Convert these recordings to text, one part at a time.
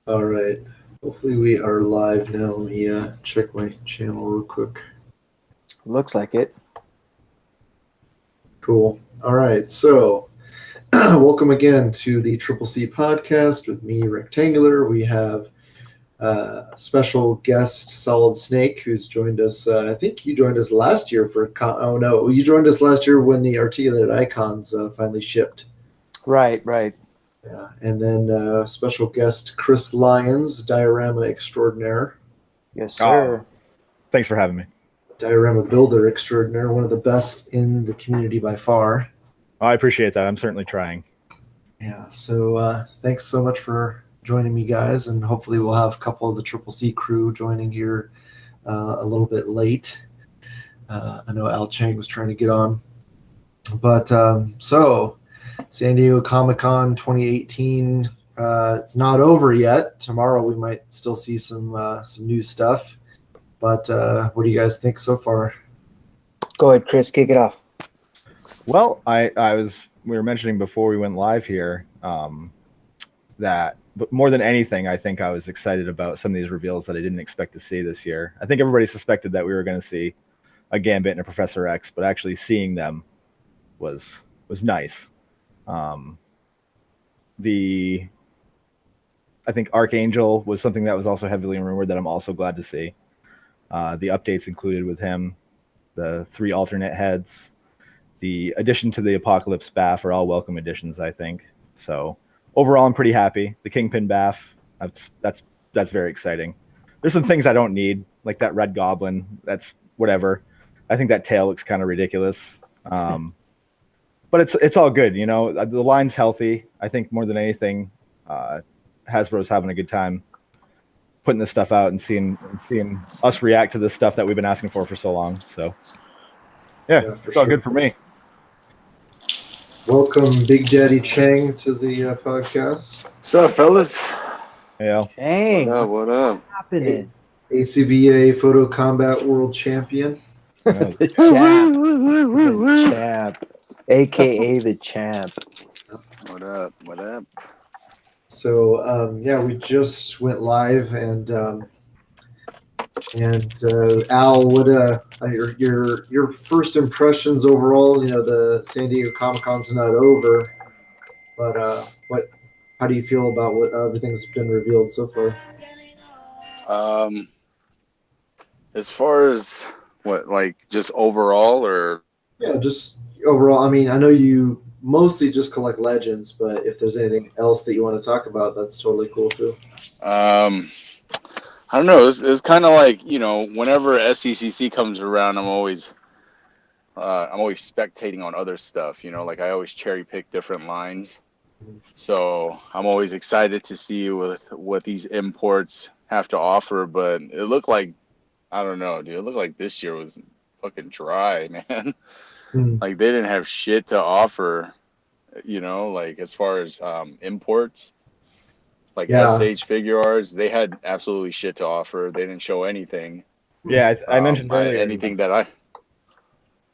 All right. Hopefully we are live now. Let me check my channel real quick. Looks like it. Cool. All right. So, welcome again to the Triple C podcast with me, Rectangular. We have special guest Solid Snake, who's joined us. I think you joined us last year for. Oh no, you joined us last year when the articulated icons finally shipped. Right. Yeah, and then special guest Chris Lyons, diorama extraordinaire. Yes, Oh, sir. thanks for having me. Diorama builder extraordinaire, one of the best in the community by far. Oh, I appreciate that. I'm certainly trying. Yeah, so thanks so much for joining me, guys, and hopefully we'll have a couple of the Triple C crew joining here a little bit late. I know Al Chang was trying to get on, but so San Diego Comic Con 2018. It's not over yet. Tomorrow we might still see some new stuff. But what do you guys think so far? Go ahead, Chris. Kick it off. Well, we were mentioning before we went live here that, but more than anything, I think I was excited about some of these reveals that I didn't expect to see this year. I think everybody suspected that we were going to see a Gambit and a Professor X, but actually seeing them was nice. I think Archangel was something that was also heavily rumored that I'm also glad to see. The updates included with him, the 3 alternate heads, the addition to the Apocalypse Baff are all welcome additions, I think. So overall, I'm pretty happy. The Kingpin Baff, that's very exciting. There's some things I don't need, like that Red Goblin. That's whatever. I think that tail looks kind of ridiculous. But it's all good, you know. The line's healthy. I think more than anything, Hasbro's having a good time putting this stuff out and seeing us react to this stuff that we've been asking for so long. So yeah, it's all good for me. Welcome, Big Daddy Chang, to the podcast. What's up, fellas? Yeah. Dang. What up? What's happening? ACBA Photo Combat World Champion. The champ. The champ. AKA the champ. What up? What up? So yeah, we just went live, and Al, what your first impressions overall? You know, the San Diego Comic Con's not over, but how do you feel about what everything's been revealed so far? As far as what, like, just overall, or Yeah, just overall. I mean, I know you mostly just collect legends, but if there's anything else that you want to talk about, that's totally cool too. I don't know. It's kind of like, you know, whenever SDCC comes around, I'm always spectating on other stuff. You know, like I always cherry pick different lines. So I'm always excited to see what these imports have to offer. But it looked like, I don't know, dude. It looked like this year was fucking dry, man. Like they didn't have shit to offer, you know, like as far as imports, like SH figure arts, they had absolutely shit to offer. They didn't show anything. Yeah, I mentioned earlier anything that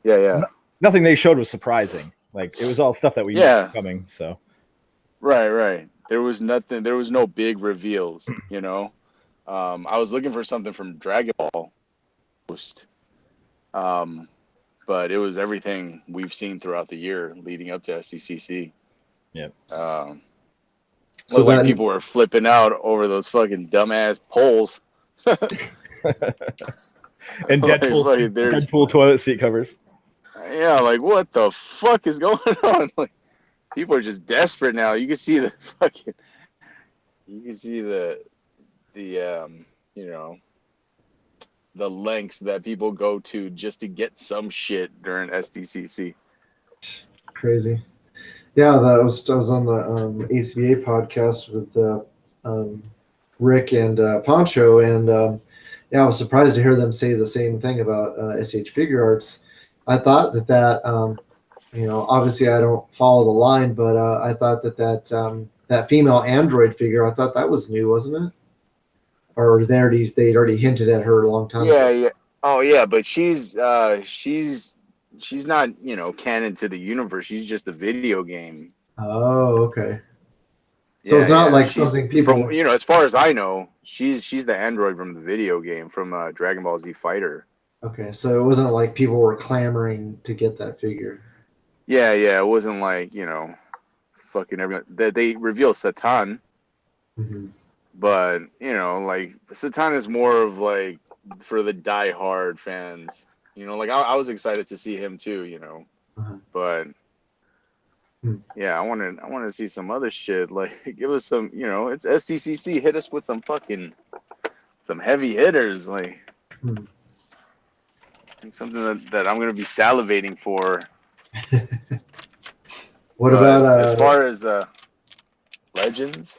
yeah. Nothing they showed was surprising. Like it was all stuff that we knew coming. So right. There was nothing. There was no big reveals. You know, I was looking for something from Dragon Ball Post. But it was everything we've seen throughout the year leading up to SDCC. Yep. So like people were flipping out over those fucking dumbass poles. And Deadpool toilet seat covers. Yeah, like what the fuck is going on? Like people are just desperate now. You can see the you know, the lengths that people go to just to get some shit during SDCC. Crazy. Yeah, I was on the ACBA podcast with Rick and Poncho, and yeah, I was surprised to hear them say the same thing about SH Figure Arts. I thought that you know, obviously I don't follow the line, but I thought that female android figure, I thought that was new, wasn't it? Or they'd already hinted at her a long time ago. Yeah. Oh yeah, but she's not, you know, canon to the universe. She's just a video game. Oh, okay. So it's not like she's- something people. From as far as I know, she's the android from the video game from Dragon Ball Z Fighter. Okay, so it wasn't like people were clamoring to get that figure. Yeah, it wasn't like fucking everyone. They reveal Satan, Hmm. but like Satan is more of like for the die-hard fans. Like I was excited to see him too. Uh-huh. But Hmm. yeah, I wanted to see some other shit. Like give us some. It's SDCC. Hit us with some heavy hitters. Like Hmm. something that I'm gonna be salivating for. What But about as far as Legends?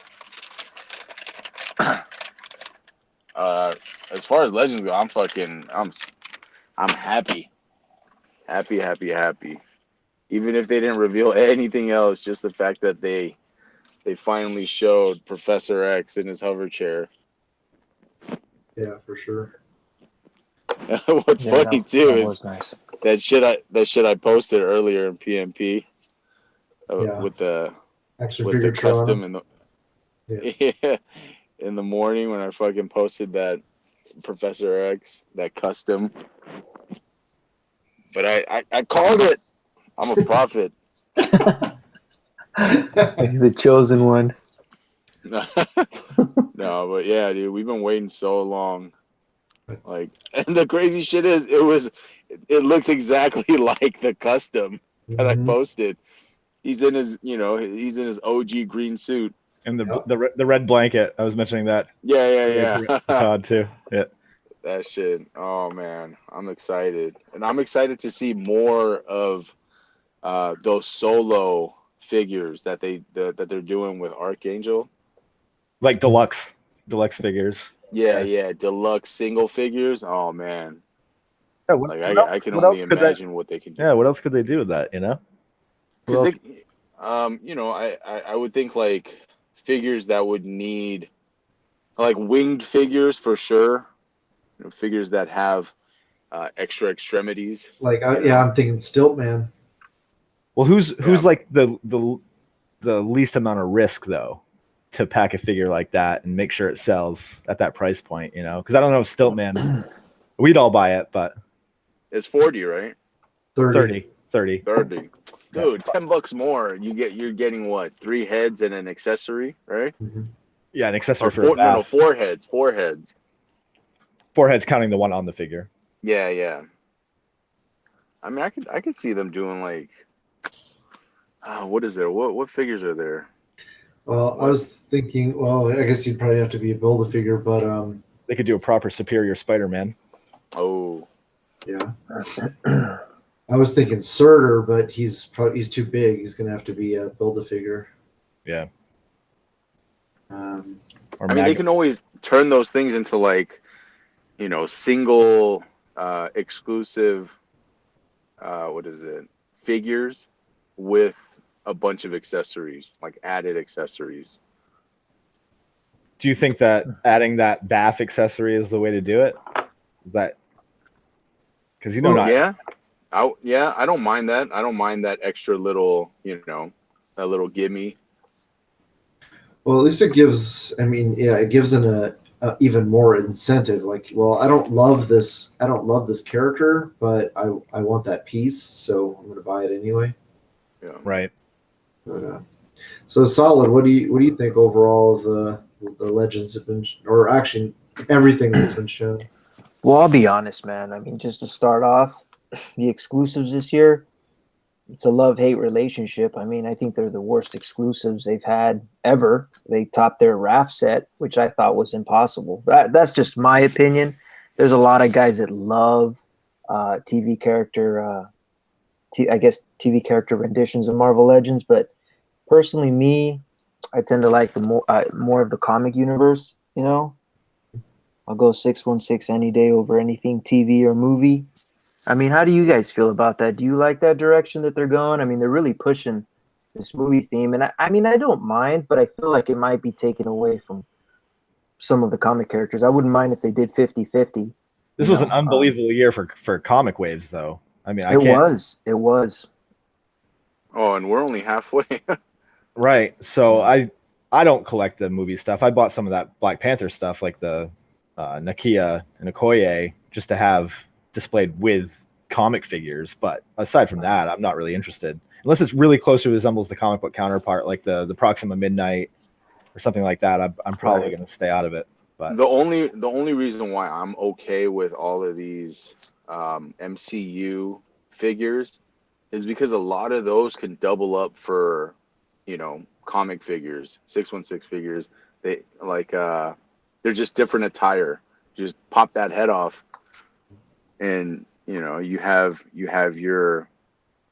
As far as Legends go, I'm happy. Happy. Even if they didn't reveal anything else, just the fact that they finally showed Professor X in his hover chair. yeah, for sure. What's funny too that is was nice. that shit I posted earlier in PMP Yeah. with the Action with the figure custom Toronto. in the morning when I fucking posted that Professor X, that custom. But I called it. I'm a prophet. The chosen one. No, but yeah, dude, we've been waiting so long. Like, and the crazy shit is, it looks exactly like the custom that I Mhm. posted. He's in his OG green suit. And Yep. the red blanket. I was mentioning that. Yeah. to Todd too. Yeah. That shit. Oh man, I'm excited, and I'm excited to see more of those solo figures that they're doing with Archangel. Like deluxe figures. Yeah, deluxe single figures. Oh man, Yeah, like I can only imagine what they can do. Yeah, what else could they do with that? Who else? Because I would think like figures that would need like winged figures for sure. Figures that have extra extremities. Like, I'm thinking Stilt Man. Well, who's Yeah. like the least amount of risk though to pack a figure like that and make sure it sells at that price point? Because I don't know if Stiltman, we'd all buy it, but It's 40, right? 30. 30. 30. Dude, $10 more. You're getting what? 3 heads and an accessory, right? Mhm. Yeah, an accessory Or for a bath. 4 heads. 4 heads. 4 heads counting the one on the figure. Yeah. I mean, I could see them doing like, what is there? What figures are there? Well, I was thinking, I guess you'd probably have to be a Build-A-Figure, but They could do a proper Superior Spider-Man. Oh, yeah. I was thinking Surtur, but he's too big. He's gonna have to be a Build-A-Figure. Yeah. Um, Or I mean, they can always turn those things into like, single exclusive. What is it? Figures with a bunch of accessories, like added accessories. Do you think that adding that bath accessory is the way to do it? Is that because Yeah, I don't mind that. I don't mind that extra little, that little gimme. well, at least it gives. I mean, yeah, it gives a even more incentive. Like, well, I don't love this character, but I want that piece, so I'm gonna buy it anyway. Yeah. right? But, so Solid, what do you think overall of the legends have been, or actually everything that's been shown? Well, I'll be honest, man. I mean, just to start off, the exclusives this year, it's a love-hate relationship. I mean, I think they're the worst exclusives they've had ever. They topped their RAF set, which I thought was impossible. That's just my opinion. There's a lot of guys that love TV character, TV character renditions of Marvel Legends, but personally, me, I tend to like the more of the comic universe. I'll go 616 any day over anything TV or movie. I mean, how do you guys feel about that? Do you like that direction that they're going? I mean, they're really pushing this movie theme, and I mean, I don't mind, but I feel like it might be taken away from some of the comic characters. I wouldn't mind if they did 50-50. This was an unbelievable year for comic waves, though. I mean, It was. Oh, and we're only halfway. Right. So I I don't collect the movie stuff. I bought some of that Black Panther stuff, like the Nakia and Okoye, just to have displayed with comic figures. But aside from that, I'm not really interested. Unless it's really closely resembles the comic book counterpart, like the Proxima Midnight or something like that. I'm probably going to stay out of it. But the only reason why I'm okay with all of these MCU figures is because a lot of those can double up for, you know, comic figures, 616 figures. They like they're just different attire. Just pop that head off, and you know you have your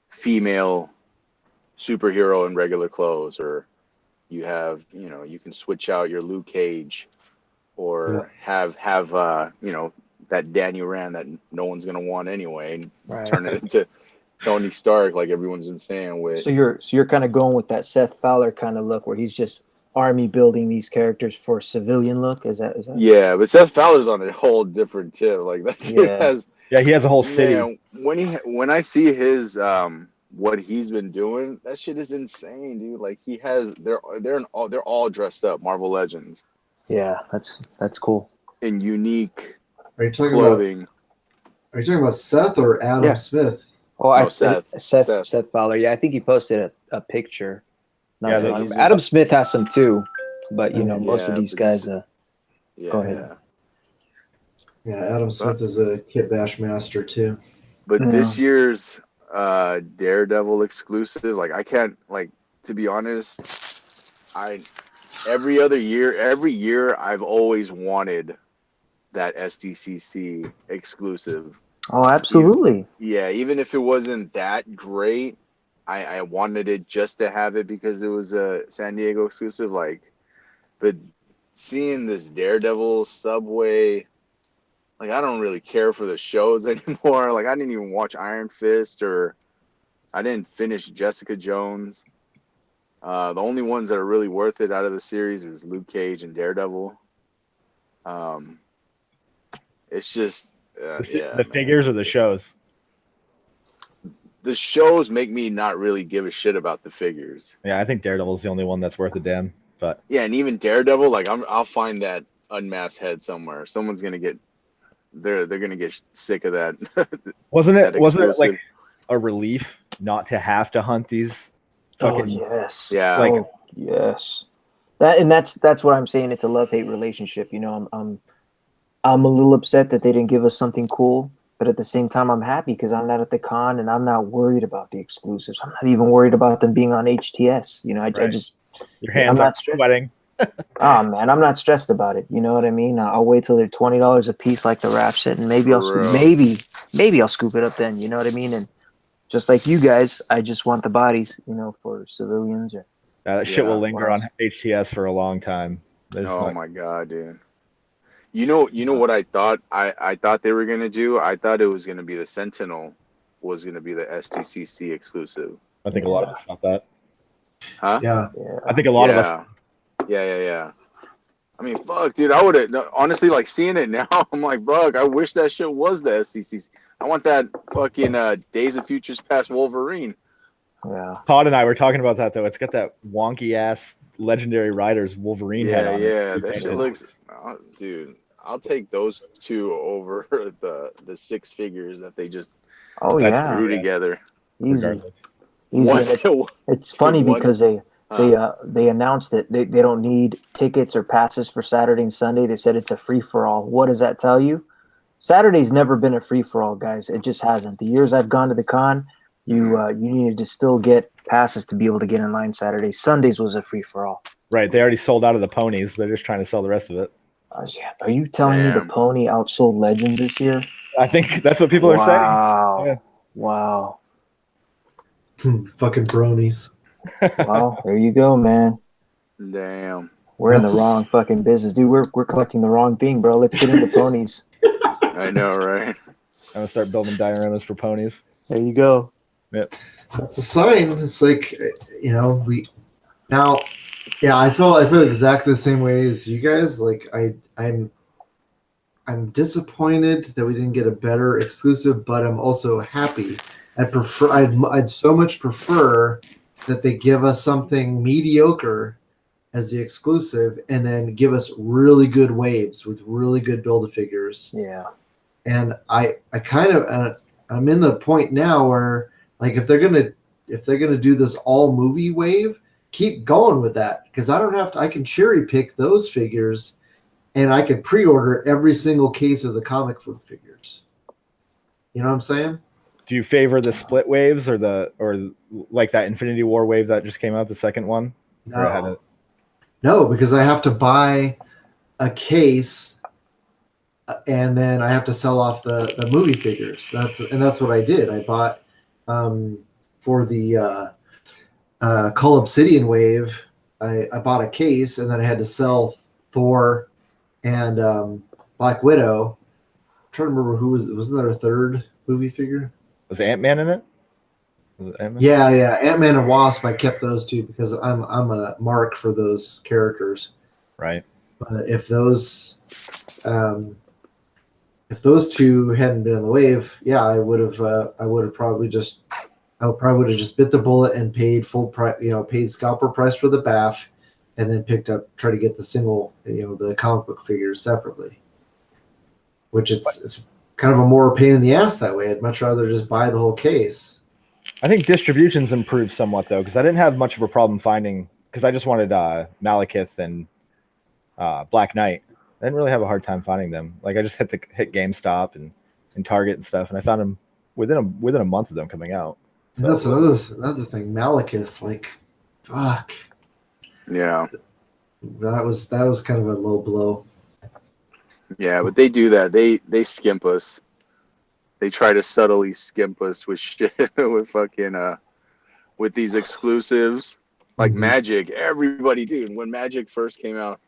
female superhero in regular clothes, or you have, you know, you can switch out your Luke Cage, or have you know, that Danny Rand that no one's gonna want anyway, and turn it into Tony Stark, like everyone's been saying. With So you're kind of going with that Seth Fowler kind of look, where he's just army building these characters for civilian look. Is that? Yeah, but Seth Fowler's on a whole different tip. Like that dude has. Yeah, he has a whole city. Man, when I see his what he's been doing, that shit is insane, dude. Like he has they're all dressed up, Marvel Legends. Yeah, that's cool. In unique Are you talking clothing. Are you talking about Seth or Adam Smith? Oh, No, Seth Fowler. Yeah, I think he posted a picture. Yeah, Adam Smith has some too, but you know, most of these guys. Yeah, go ahead. Yeah, Adam Smith is a Kit Bash master too. But this year's Daredevil exclusive, like I can't, like, to be honest, every year I've always wanted that SDCC exclusive. Oh, absolutely. Even if it wasn't that great, I wanted it just to have it because it was a San Diego exclusive. Like, but seeing this Daredevil Subway, like, I don't really care for the shows anymore. Like, I didn't even watch Iron Fist, or I didn't finish Jessica Jones. The only ones that are really worth it out of the series is Luke Cage and Daredevil. It's just the figures or the shows. The shows make me not really give a shit about the figures. Yeah, I think Daredevil's the only one that's worth a damn. But yeah, and even Daredevil, like I'll find that unmasked head somewhere. Someone's gonna get they're gonna get sick of that. Wasn't it like a relief not to have to hunt these? Oh yes, yeah, like, oh, yes. That's what I'm saying. It's a love-hate relationship. You know, I'm a little upset that they didn't give us something cool, but at the same time, I'm happy because I'm not at the con and I'm not worried about the exclusives. I'm not even worried about them being on HTS. You know, I just your hands are sweating. Oh man, I'm not stressed about it. You know what I mean? I'll wait till they're $20 a piece, like the Rap said, and maybe I'll scoop it up then. You know what I mean? And just like you guys, I just want the bodies, you know, for civilians. Or that shit will linger on HTS for a long time. My god, dude! You know what I thought? I thought they were gonna do. I thought it was gonna be the Sentinel was gonna be the SDCC exclusive. I think a lot of us thought that. Huh? Yeah. I think a lot of us. Yeah. I mean, fuck, dude. I would have honestly, like, seeing it now. I'm like, fuck. I wish that shit was the SCCC. I want that fucking Days of Futures Past Wolverine. Yeah. Todd and I were talking about that though. It's got that wonky ass Legendary Riders Wolverine head on it. Yeah, that shit looks, dude. I'll take those two over the six figures that they just threw together. Easy. It's funny because they announced that they don't need tickets or passes for Saturday and Sunday. They said it's a free-for-all. What does that tell you? Saturday's never been a free-for-all, guys. It just hasn't. The years I've gone to the con, you needed to still get passes to be able to get in line Saturday. Sundays was a free-for-all. Right. They already sold out of the ponies. They're just trying to sell the rest of it. Are you telling me the pony outsold Legends this year? I think that's what people are saying. Yeah. Wow. Fucking bronies. Well, there you go, man. Damn. We're in the wrong fucking business, dude. We're collecting the wrong thing, bro. Let's get into ponies. I know, right? I'm gonna start building dioramas for ponies. There you go. Yep. That's a sign. It's like, you know, I feel exactly the same way as you guys. Like I'm disappointed that we didn't get a better exclusive, but I'm also happy. I'd so much prefer that they give us something mediocre as the exclusive, and then give us really good waves with really good Build-A-Figures. Yeah. And I kind of I'm in the point now where like if they're gonna do this all movie wave, keep going with that, because I don't have to. I can cherry pick those figures, and I can pre-order every single case of the comic book figures. You know what I'm saying? Do you favor the split waves or like that Infinity War wave that just came out, the second one? No, because I have to buy a case, and then I have to sell off the movie figures. That's what I did. I bought for the Cull Obsidian wave. I bought a case, and then I had to sell Thor and Black Widow. I'm trying to remember wasn't there a third movie figure? Was Ant-Man in it? Was it Ant-Man? Yeah. Ant-Man and Wasp. I kept those two because I'm a mark for those characters. Right. But if those two hadn't been in the wave, yeah, I would probably just bit the bullet and paid full price, paid scalper price for the BAF, and then try to get the single, the comic book figures separately. Which it's kind of a more pain in the ass that way. I'd much rather just buy the whole case. I think distribution's improved somewhat though, because I didn't have much of a problem finding, because I just wanted Malekith and Black Knight. I didn't really have a hard time finding them. Like I just hit GameStop and Target and stuff, and I found them within a month of them coming out. So, and that's another thing. Malekith, like, fuck. Yeah. That was kind of a low blow. Yeah, but they do that. They skimp us. They try to subtly skimp us with shit with fucking with these exclusives like Magic. Everybody, dude, when Magic first came out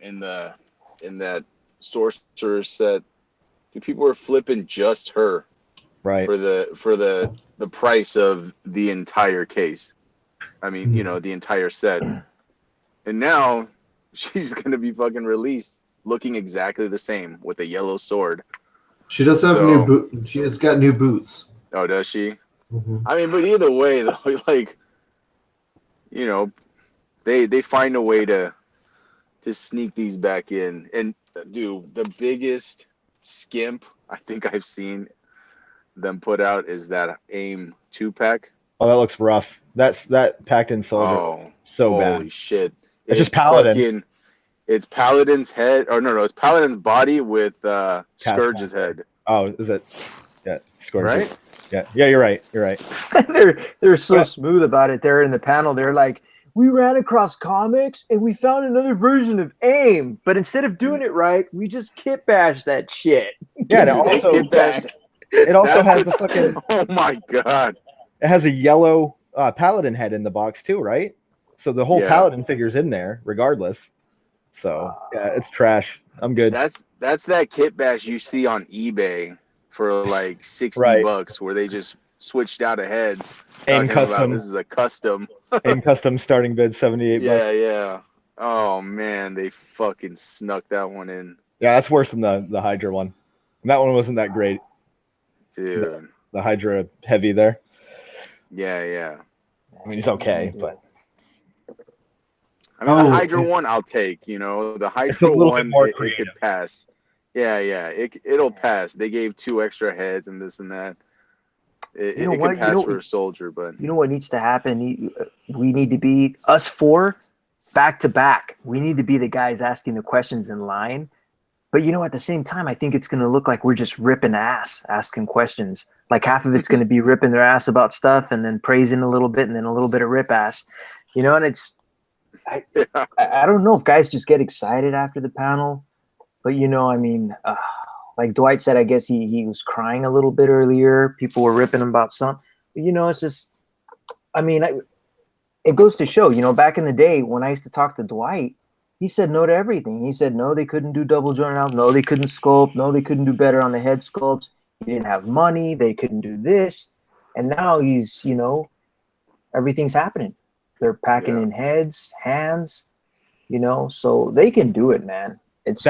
in that sorcerer set, dude, people were flipping just her. Right. For the price of the entire case. I mean, the entire set. And now she's gonna be fucking released looking exactly the same with a yellow sword. She does have new boots. She has got new boots. Oh, does she? Mm-hmm. I mean, but either way, though, like, they find a way to sneak these back in. And dude, the biggest skimp I think I've seen them put out is that AIM 2-pack. Oh, that looks rough. That packed in soldier. Oh, so bad. Holy shit! It's just Paladin. It's Paladin's head, or no, it's Paladin's body with Scourge's head. Oh, is it? Yeah, Scourge. Right? Yeah, you're right. They're so smooth about it. They're in the panel. They're like, we ran across comics and we found another version of AIM, but instead of doing it right, we just kit bashed that shit. Yeah, and it also has the fucking. Oh my god! It has a yellow Paladin head in the box too, right? So the whole Paladin figure's in there, regardless. So yeah, it's trash. I'm good. That's that kit bash you see on eBay for like $60, where they just switched out a head. AIM custom. This is a custom. AIM custom starting bid $78. Yeah. Oh man, they fucking snuck that one in. Yeah, that's worse than the Hydra one. And that one wasn't that great. Dude. The Hydra heavy there. Yeah. I mean, he's okay, but I mean, the Hydra one I'll take. The Hydra one it could pass. Yeah, it'll pass. They gave 2 extra heads and this and that. It can pass for a soldier, but you know what needs to happen? We need to be us 4 back to back. We need to be the guys asking the questions in line. But at the same time, I think it's going to look like we're just ripping ass asking questions. Like half of it's going to be ripping their ass about stuff and then praising a little bit and then a little bit of rip ass. And it's I don't know if guys just get excited after the panel, but like Dwight said, I guess he was crying a little bit earlier. People were ripping him about something. But, it's just, it goes to show, back in the day when I used to talk to Dwight, he said no to everything. He said, no, they couldn't do double joint out. No, they couldn't sculpt. No, they couldn't do better on the head sculpts. He didn't have money. They couldn't do this. And now he's, everything's happening. They're packing in heads, hands, so they can do it, man. It's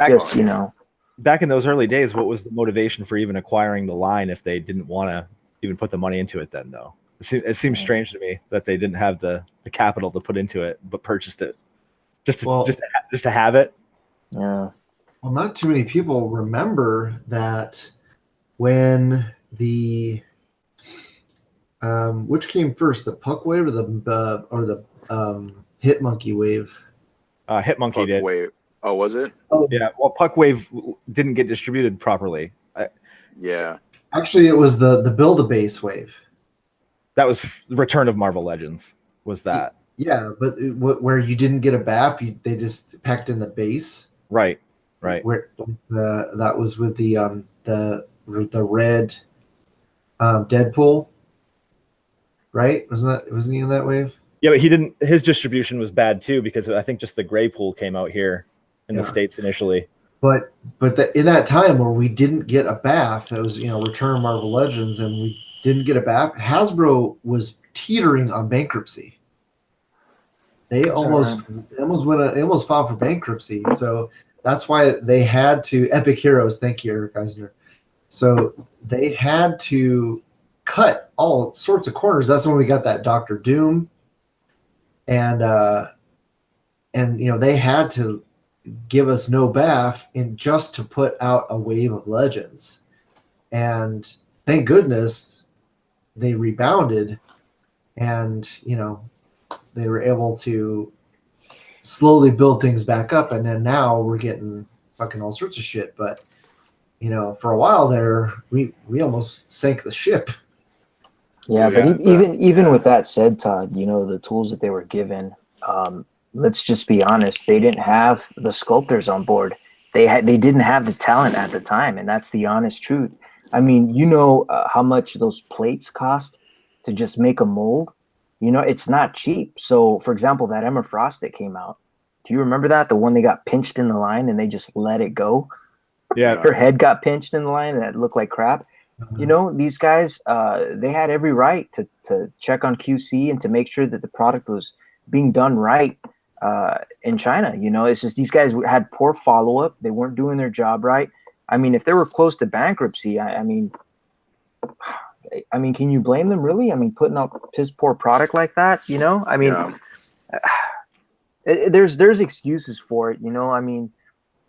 Back in those early days, what was the motivation for even acquiring the line if they didn't want to even put the money into it then, though? It seems strange to me that they didn't have the capital to put into it, but purchased it. just to have it. Yeah. Well, not too many people remember that when the which came first, the puck wave or the hit monkey wave? Hitmonkey Puck did. wave. Oh, was it? Yeah. Well, Puck Wave didn't get distributed properly. Yeah. Actually, it was the Build-A-Base wave. That was Return of Marvel Legends. Was that? Yeah, but where you didn't get a BAF, they just packed in the base. Right. Where that was with the red Deadpool, right? Wasn't he in that wave? Yeah, but he didn't. His distribution was bad too because I think just the gray pool came out here in the States initially. But in that time where we didn't get a BAF, that was Return of Marvel Legends, and we didn't get a BAF. Hasbro was teetering on bankruptcy. They almost filed for bankruptcy. So that's why they had to Epic Heroes. Thank you, Eric Eisner. So they had to cut all sorts of corners. That's when we got that Doctor Doom, and they had to give us no BAF just to put out a wave of legends. And thank goodness they rebounded, and they were able to slowly build things back up, and then now we're getting fucking all sorts of shit. But for a while there, we almost sank the ship. Yeah, but even with that said, Todd, the tools that they were given, let's just be honest, they didn't have the sculptors on board. They didn't have the talent at the time, and that's the honest truth. I mean, how much those plates cost to just make a mold? It's not cheap. So, for example, that Emma Frost that came out, do you remember that? The one they got pinched in the line and they just let it go? Yeah. Her head got pinched in the line and it looked like crap. These guys, they had every right to check on QC and to make sure that the product was being done right in China. It's just these guys had poor follow-up. They weren't doing their job right. I mean, if they were close to bankruptcy, I mean, can you blame them really? I mean, putting out piss poor product like that, I mean, there's excuses for it. I mean,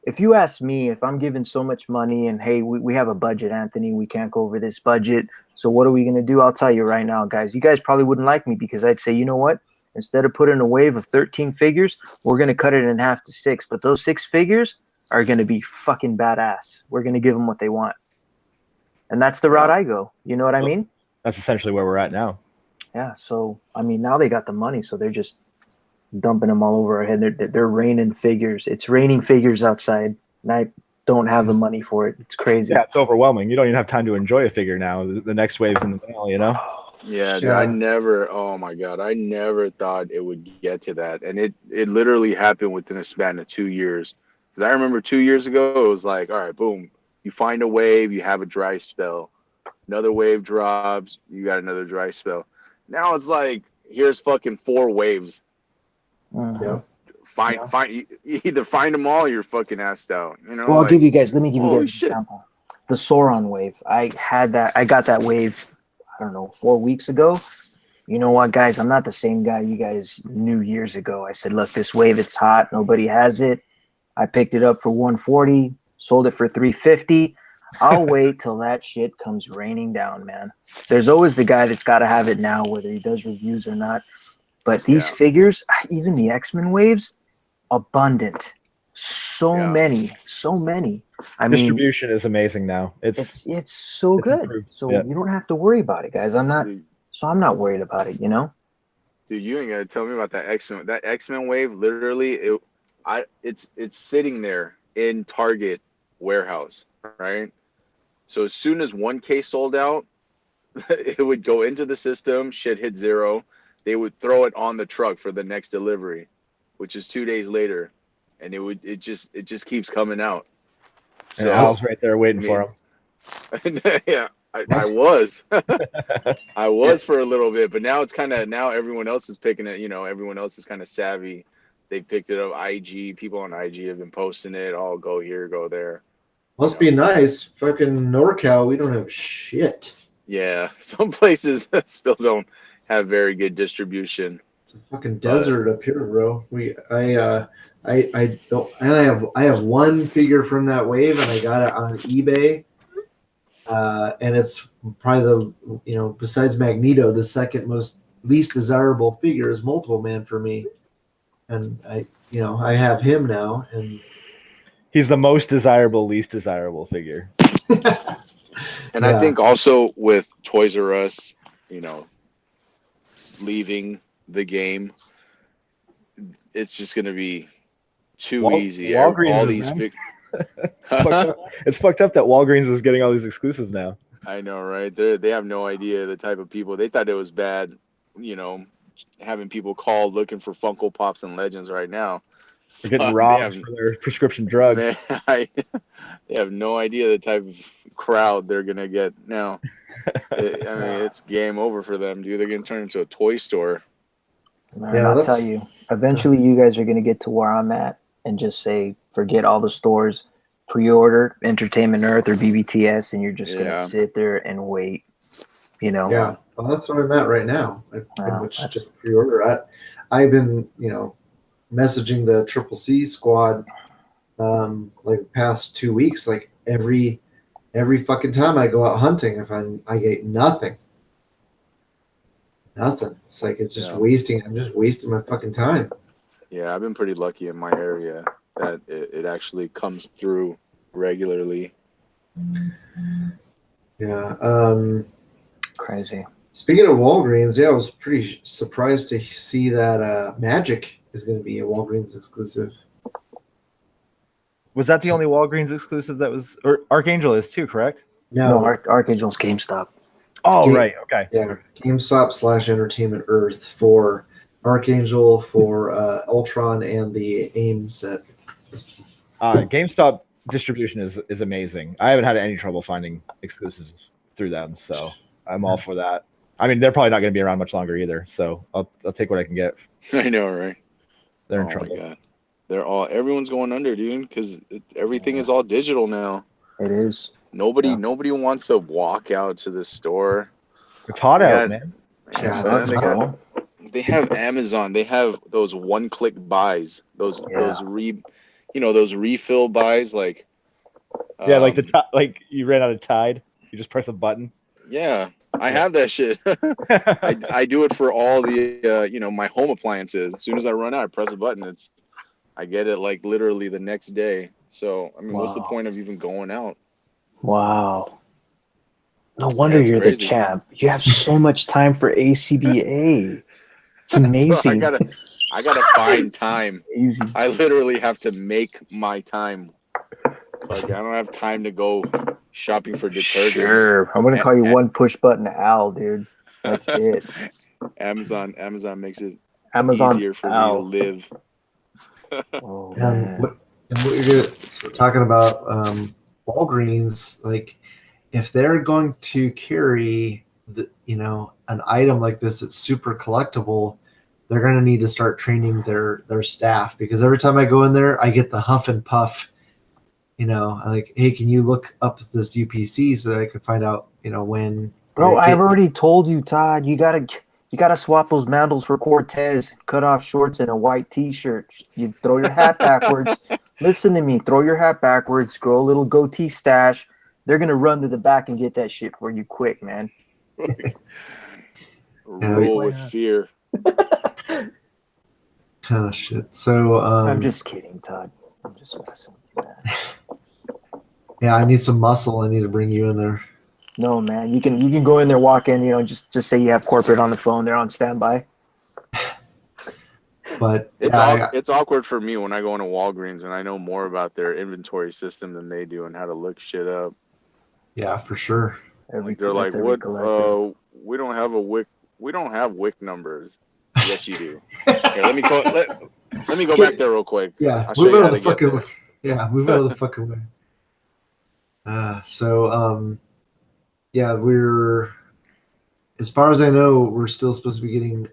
if you ask me, if I'm given so much money and hey, we have a budget, Anthony, we can't go over this budget. So what are we going to do? I'll tell you right now, guys, you guys probably wouldn't like me because I'd say, you know what? Instead of putting a wave of 13 figures, we're going to cut it in half to 6. But those 6 figures are going to be fucking badass. We're going to give them what they want. And that's the route I go. You know what I mean? That's essentially where we're at now. Yeah. So, I mean, now they got the money, so they're just dumping them all over our head. They're raining figures. It's raining figures outside, and I don't have the money for it. It's crazy. Yeah, it's overwhelming. You don't even have time to enjoy a figure now. The next wave's in the mail, Yeah, dude, I never thought it would get to that. And it literally happened within a span of 2 years. Because I remember 2 years ago, it was like, all right, boom. You find a wave, you have a dry spell. Another wave drops, you got another dry spell. Now it's like, here's fucking 4 waves. Uh-huh. You either find them all or you're fucking assed out. Well, let me give you guys an example. The Sauron wave. I got that wave, I don't know, 4 weeks ago. You know what, guys? I'm not the same guy you guys knew years ago. I said, look, this wave, it's hot. Nobody has it. I picked it up for $140, sold it for $350. I'll wait till that shit comes raining down, man. There's always the guy that's got to have it now, whether he does reviews or not. But these figures, even the X-Men waves, abundant. So many. I mean, distribution is amazing now. It's so good. Improved. So you don't have to worry about it, guys. I'm not worried about it, Dude, you ain't gotta tell me about that X-Men. That X-Men wave, literally, it's sitting there in Target warehouse, right? So as soon as one case sold out, it would go into the system, shit hit 0. They would throw it on the truck for the next delivery, which is 2 days later, and it just keeps coming out. So I was right there waiting for him. Yeah, I was. I was for a little bit, but now it's now everyone else is picking it. Everyone else is kind of savvy. They picked it up. People on IG have been posting it. Oh, go here, go there. Must be nice. Fucking NorCal, we don't have shit. Yeah, some places still don't have very good distribution. It's a fucking desert up here, bro. I have one figure from that wave, and I got it on eBay. And it's probably besides Magneto, the second least desirable figure is Multiple Man for me. And I have him now, and He's the most desirable, least desirable figure. And I think also with Toys R Us, leaving the game, it's just going to be too easy. Walgreens all these it's fucked up that Walgreens is getting all these exclusives now. I know, right? They have no idea the type of people. They thought it was bad, having people call looking for Funko Pops and Legends right now. They're getting robbed for their prescription drugs. Man, they have no idea the type of crowd they're gonna get now. It's game over for them, dude. They're gonna turn into a toy store. Man, I'll tell you, eventually you guys are gonna get to where I'm at and just say, forget all the stores, pre-order Entertainment Earth or BBTS, and you're just gonna sit there and wait. Yeah, well, that's what I'm at right now. I pretty much just pre-order. I've been, messaging the Triple C squad like the past 2 weeks, like every fucking time I go out hunting, I get nothing. It's like it's just wasting. I'm just wasting my fucking time. Yeah, I've been pretty lucky in my area that it actually comes through regularly. Yeah. Crazy. Speaking of Walgreens, I was pretty surprised to see that Magic is going to be a Walgreens exclusive. Was that the only Walgreens exclusive that was, or Archangel is too, correct? No, Archangel's GameStop. Oh, right. Okay. Yeah, GameStop / Entertainment Earth for Archangel, for Ultron, and the AIM set. GameStop distribution is amazing. I haven't had any trouble finding exclusives through them, so I'm all for that. I mean, they're probably not going to be around much longer either, so I'll take what I can get. I know, right? They're in trouble. My God. Everyone's going under, dude, because everything is all digital now. It is. Nobody wants to walk out to the store. It's hot out, man. Yeah, they have Amazon. They have those one-click buys. Those refill buys, like like you ran out of Tide. You just press a button. Yeah, I have that shit. I do it for all the my home appliances. As soon as I run out, I press a button. I get it like literally the next day. So I mean, what's the point of even going out? Wow. No wonder you're crazy. The champ. You have so much time for ACBA. It's amazing. I gotta find time. I literally have to make my time. Like I don't have time to go shopping for detergents. Sure, I'm gonna call you one push button Al, dude. That's it. Amazon makes it easier for me to live. Oh, man. We're talking about Walgreens, like if they're going to carry an item like this that's super collectible, they're going to need to start training their staff, because every time I go in there, I get the huff and puff. Like, hey, can you look up this UPC so that I can find out, when. Bro, I've already told you, Todd. You gotta swap those mantles for Cortez. Cut off shorts and a white T-shirt. You throw your hat backwards. Listen to me. Throw your hat backwards. Grow a little goatee stash. They're gonna run to the back and get that shit for you quick, man. Roll with fear. Oh shit. So I'm just kidding, Todd. I'm just messing with you, man. Yeah, I need some muscle. I need to bring you in there. No, man. You can go in there, walk in. Just say you have corporate on the phone. They're on standby. But it's awkward for me when I go into Walgreens and I know more about their inventory system than they do and how to look shit up. Yeah, for sure. They're like, what? We don't have a WIC. We don't have WIC numbers. Yes, you do. Here, let me go back there real quick. Yeah, move out of the fucking way. Yeah, move out of the fucking way. We're, as far as I know, we're still supposed to be getting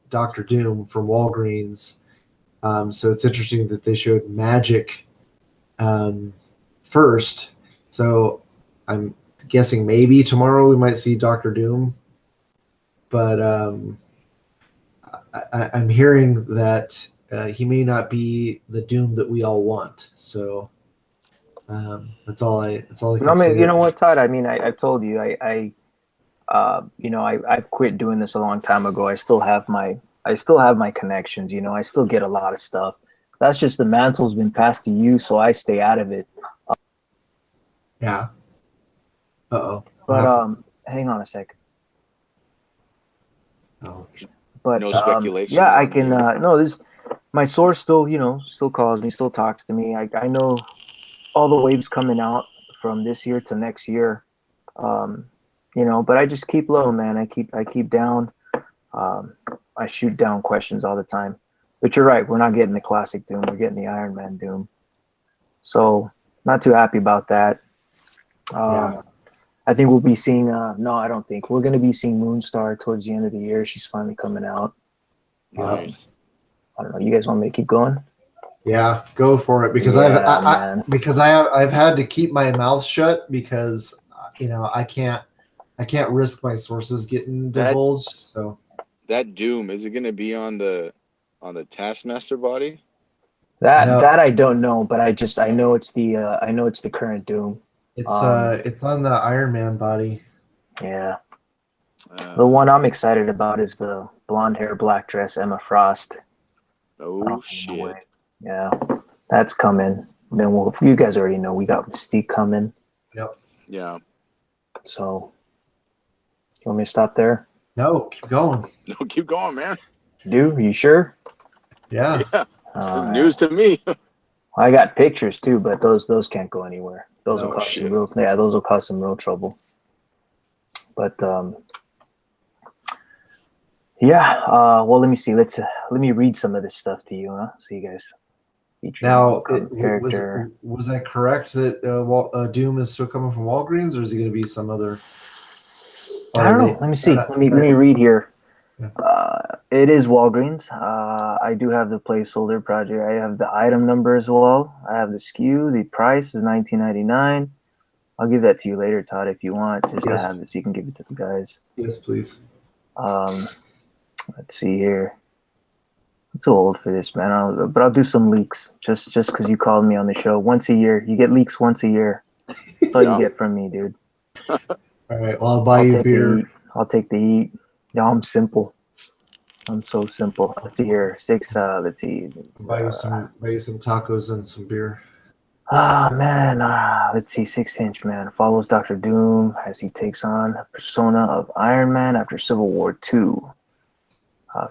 Dr. Doom from Walgreens. So it's interesting that they showed Magic first. So I'm guessing maybe tomorrow we might see Dr. Doom. But I'm hearing that he may not be the Doom that we all want. So that's all I can I say. mean, you know what, Todd? I mean, I've told you, I've quit doing this a long time ago. I still have my connections. You know, I still get a lot of stuff. That's just the mantle's been passed to you, so I stay out of it. Yeah. Uh-oh. But hang on a sec. Oh. But No speculation. yeah, I can. No, this my source still, still calls me, still talks to me. I know all the waves coming out from this year to next year. But I just keep low, man. I keep down. I shoot down questions all the time. But you're right. We're not getting the classic Doom. We're getting the Iron Man Doom. So not too happy about that. Yeah. I think we'll be seeing. No, I don't think we're going to be seeing Moonstar towards the end of the year. She's finally coming out. Nice. I don't know. You guys want me to keep going? Yeah, go for it because Yeah, I've had to keep my mouth shut because I can't risk my sources getting divulged. So that Doom, is it going to be on the Taskmaster body? That I don't know, but I know it's the current Doom. It's on the Iron Man body. Yeah. The one I'm excited about is the blonde hair, black dress Emma Frost. Oh shit. Yeah, that's coming. Then you guys already know we got Mystique coming. Yep. Yeah. So, you want me to stop there? No, keep going. No, keep going, man. You sure? Yeah. Yeah. This is news to me. I got pictures too, but those can't go anywhere. Those will cause those will cause some real trouble. But well, let me see. Let me read some of this stuff to you, huh? So you guys. Now, was I correct that Doom is still coming from Walgreens, or is he going to be some other? I don't know. Let me see. Let me read here. Yeah. It is Walgreens. I do have the placeholder project. I have the item number as well. I have the SKU. The price is $19.99. I'll give that to you later, Todd, if you want, just to have it so you can give it to the guys. Yes, please. Let's see here. I'm too old for this, man. But I'll do some leaks just because you called me on the show once a year. You get leaks once a year. That's all you get from me, dude. All right. Well, I'll buy you beer. I'll take the heat. Yeah, I'm simple. I'm so simple. Let's see here. Let's see. Buy you some tacos and some beer. Man. Let's see. 6-inch, man. Follows Dr. Doom as he takes on a persona of Iron Man after Civil War II.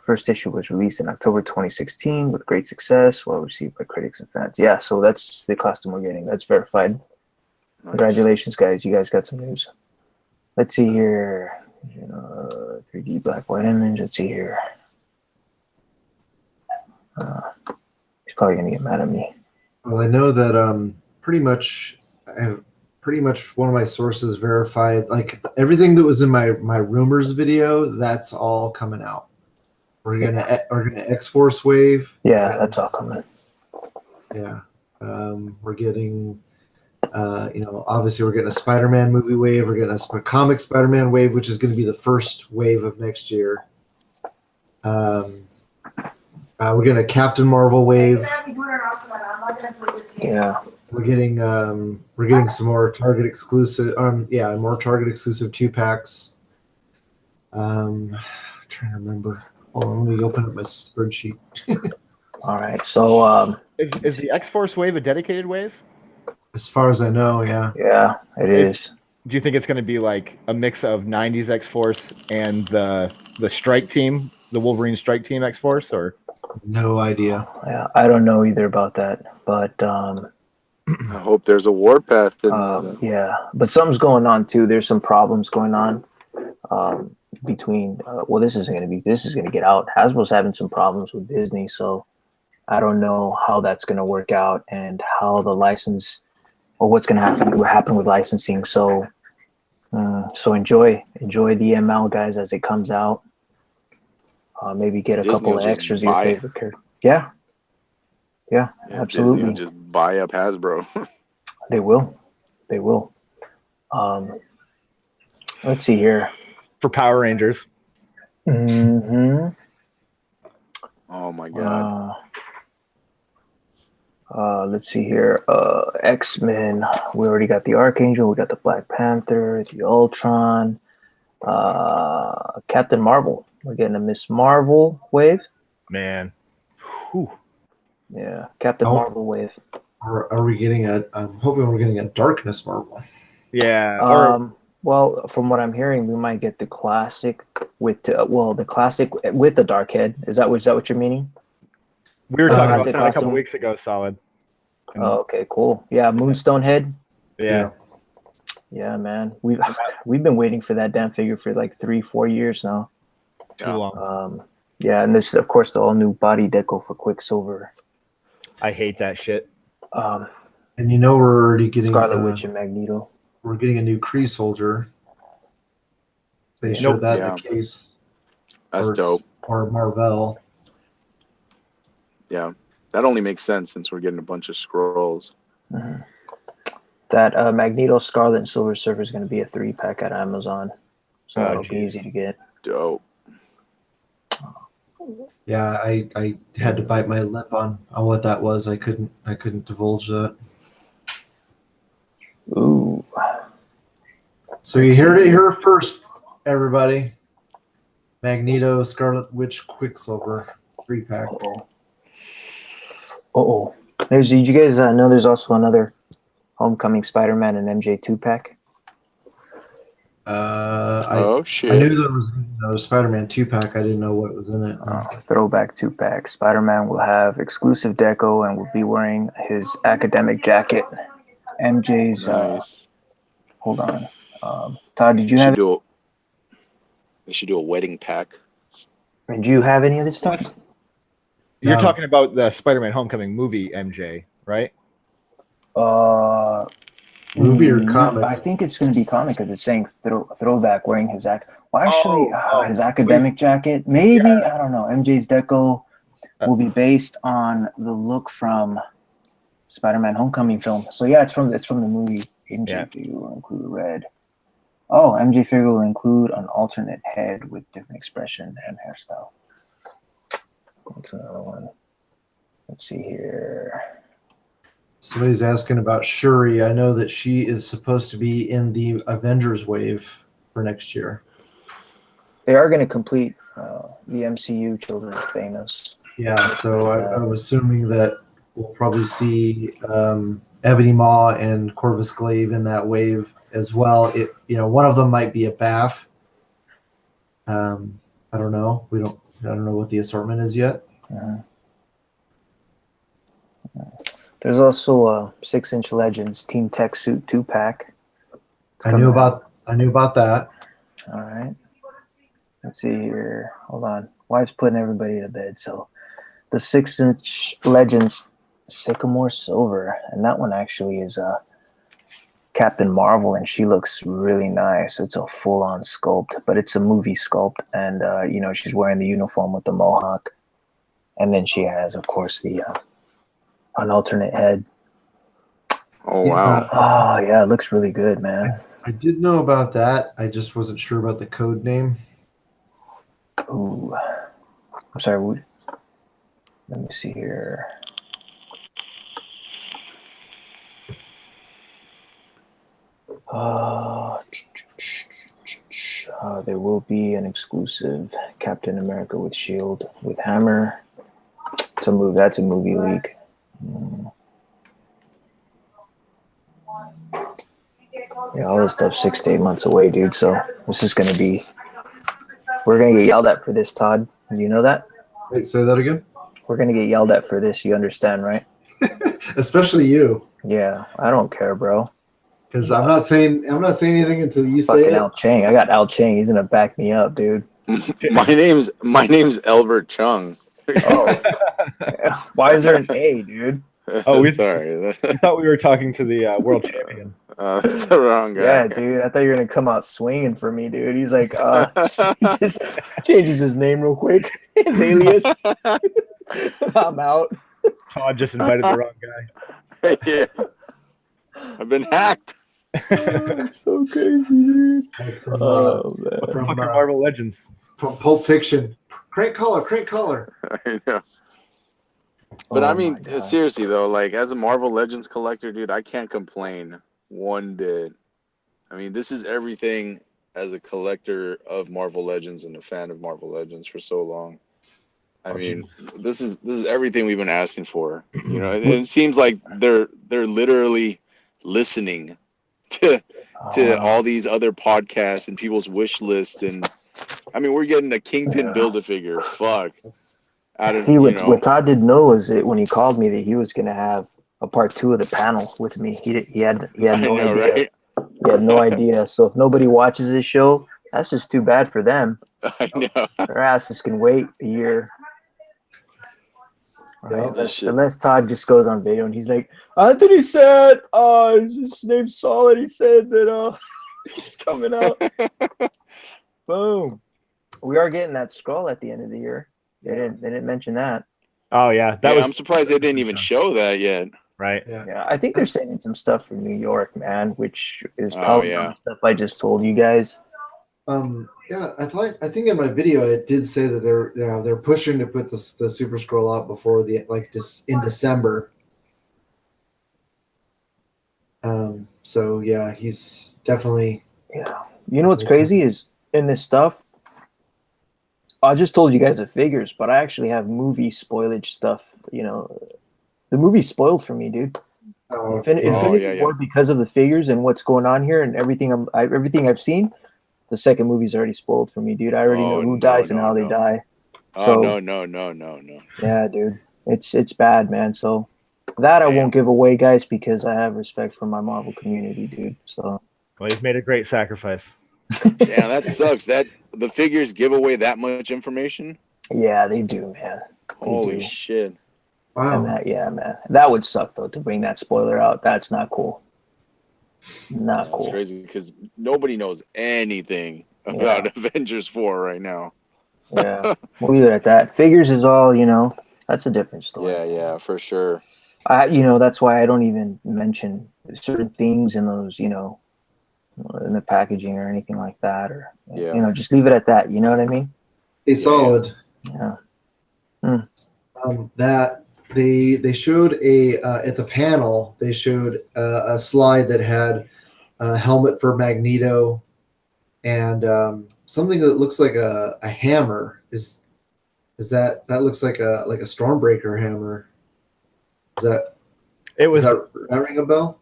First issue was released in October 2016 with great success, well received by critics and fans. Yeah, so that's the costume we're getting. That's verified. Nice. Congratulations, guys. You guys got some news. Let's see here. 3D black white image. Let's see here. He's probably gonna get mad at me. Well, I know that pretty much one of my sources verified like everything that was in my rumors video. That's all coming out. We're gonna X-Force wave. Yeah, that's all coming. Yeah, we're getting. Obviously we're getting a Spider-Man movie wave. We're getting a comic Spider-Man wave, which is going to be the first wave of next year. We're getting a Captain Marvel wave. Yeah. We're getting some more Target exclusive. More Target exclusive 2-packs. I'm trying to remember. Hold on, let me open up my spreadsheet. All right. So is the X-Force wave a dedicated wave? As far as I know, yeah. Yeah, it is. Do you think it's going to be like a mix of 90s X-Force and the strike team, the Wolverine strike team X-Force, or? No idea. Yeah, I don't know either about that, but I hope there's a warpath. Yeah, but something's going on too. There's some problems going on between. This is going to get out. Hasbro's having some problems with Disney, so I don't know how that's going to work out and how the license or what's going to happen with licensing. So enjoy the ML, guys, as it comes out. Maybe get a couple of extras of your favorite character. Yeah, absolutely. Disney will just buy up Hasbro. They will. Let's see here. For Power Rangers. Mm-hmm. Oh my god. Let's see here. X-Men. We already got the Archangel. We got the Black Panther, the Ultron, Captain Marvel. We're getting a Miss Marvel wave. Man. Whew. Yeah, Captain Marvel wave. Are we getting I'm hoping we're getting a Darkness Marvel. Yeah. Well, from what I'm hearing, we might get the classic with the classic with the dark head. Is that what you're meaning? We were talking about classic that a couple costume. weeks ago, Solid. Oh, okay, cool. Yeah, Moonstone head. Yeah. Yeah, man. We've been waiting for that damn figure for like 3-4 years now. Too long. Yeah, and this, of course, the all new body deco for Quicksilver. I hate that shit. And we're already getting Scarlet Witch and Magneto. We're getting a new Kree soldier. They showed that in the case. That's dope. Or Marvel. Yeah, that only makes sense since we're getting a bunch of Skrulls. Mm-hmm. That Magneto, Scarlet, and Silver Surfer is going to be a 3-pack at Amazon, so that'll be easy to get. Dope. Yeah, I had to bite my lip on what that was. I couldn't divulge that. Ooh. So you heard it here first, everybody. Magneto, Scarlet Witch, Quicksilver, 3-pack. Did you guys know there's also another Homecoming Spider-Man and MJ 2-pack? Shit. I knew there was another Spider-Man 2-pack. I didn't know what was in it. Throwback 2-pack. Spider-Man will have exclusive deco and will be wearing his academic jacket. MJ's. Nice. Hold on. Todd, did you have? They should do a wedding pack. Did you have any of this stuff? You're talking about the Spider-Man Homecoming movie, MJ, right? Movie or comic? I think it's going to be comic because it's saying throwback wearing his his academic jacket. Maybe, I don't know. MJ's deco will be based on the look from Spider-Man Homecoming film. So yeah, it's from the movie. MJ figure will include red. Oh, MJ figure will include an alternate head with different expression and hairstyle. What's another one? Let's see here. Somebody's asking about Shuri. I know that she is supposed to be in the Avengers wave for next year. They are going to complete the MCU Children of Thanos. Yeah, so I'm assuming that we'll probably see Ebony Maw and Corvus Glaive in that wave as well. One of them might be a BAF. I don't know. I don't know what the assortment is yet. There's also a 6-inch Legends Team Tech Suit 2-pack. I knew about that. All right. Let's see here. Hold on. Wife's putting everybody to bed. So the 6-inch Legends Sycamore Silver, and that one actually is Captain Marvel, and she looks really nice. It's a full-on sculpt, but it's a movie sculpt, and she's wearing the uniform with the mohawk, and then she has, of course, the an alternate head. Oh wow! Oh yeah, it looks really good, man. I did know about that. I just wasn't sure about the code name. Ooh, I'm sorry. Let me see here. There will be an exclusive Captain America with shield with hammer. That's a movie leak. Yeah, all this stuff's 6 to 8 months away, dude. So this is gonna be. We're gonna get yelled at for this, Todd. You know that? Wait, say that again. We're gonna get yelled at for this. You understand, right? Especially you. Yeah, I don't care, bro. Because I'm not saying anything until you say it. Al Chang. I got Al Chang. He's gonna back me up, dude. My name's Albert Chung. Oh, yeah. Why is there an A, dude? Oh, sorry. I thought we were talking to the world champion. That's the wrong guy. Yeah, dude. I thought you were gonna come out swinging for me, dude. He's like, he just changes his name real quick, his alias. I'm out. Todd just invited the wrong guy. Yeah. I've been hacked. It's so crazy, dude. From Oh man. Fucking Marvel Legends. From Pulp Fiction. Crank collar. I know. But Oh I my mean, God. seriously though, like as a Marvel Legends collector, dude, I can't complain one bit. I mean, this is everything as a collector of Marvel Legends and a fan of Marvel Legends for so long. I mean, this is everything we've been asking for. You know, and it seems like they're literally listening to all these other podcasts and people's wish lists, and I mean, we're getting a Kingpin Build-A-Figure. Fuck. Out of, See, you what know, what Todd didn't know was that when he called me that he was going to have a part 2 of the panel with me. He had I no know, idea. right? He had no idea. So if nobody watches this show, that's just too bad for them. I know. Their asses can wait a year. Yeah. Unless Todd just goes on video and he's like, Anthony said, his name's Solid. He said that he's coming out. Boom. We are getting that Skrull at the end of the year. They didn't mention that. Oh yeah, I'm surprised they didn't even show that yet. Right. Yeah, I think they're sending some stuff from New York, man, which is Oh, probably yeah. the stuff I just told you guys. Yeah, I think in my video it did say that they're pushing to put the Super Scroll out before in December. So yeah, he's definitely. Yeah. You know what's crazy is in this stuff, I just told you guys the figures, but I actually have movie spoilage stuff. You know, the movie's spoiled for me, dude. Infinity War, because of the figures and what's going on here and everything everything I've seen, the second movie's already spoiled for me, dude. I already know who dies and how they die. So, No. Yeah, dude. It's bad, man. So that I won't give away, guys, because I have respect for my Marvel community, dude. So Well, you've made a great sacrifice. Yeah, that sucks. That the figures give away that much information. yeah, they do, man. Holy shit! Wow. And man, that would suck though to bring that spoiler out. That's not cool. Not cool. That's crazy because nobody knows anything about Avengers 4 right now. Yeah, we'll leave it at that. Figures is all, that's a different story. Yeah, for sure. That's why I don't even mention certain things in those, in the packaging or anything like that, or just leave it at that. You know what I mean? Solid. Yeah. That they showed at the panel they showed a slide that had a helmet for Magneto and something that looks like a hammer. Is that looks like a Stormbreaker hammer? That ring a bell?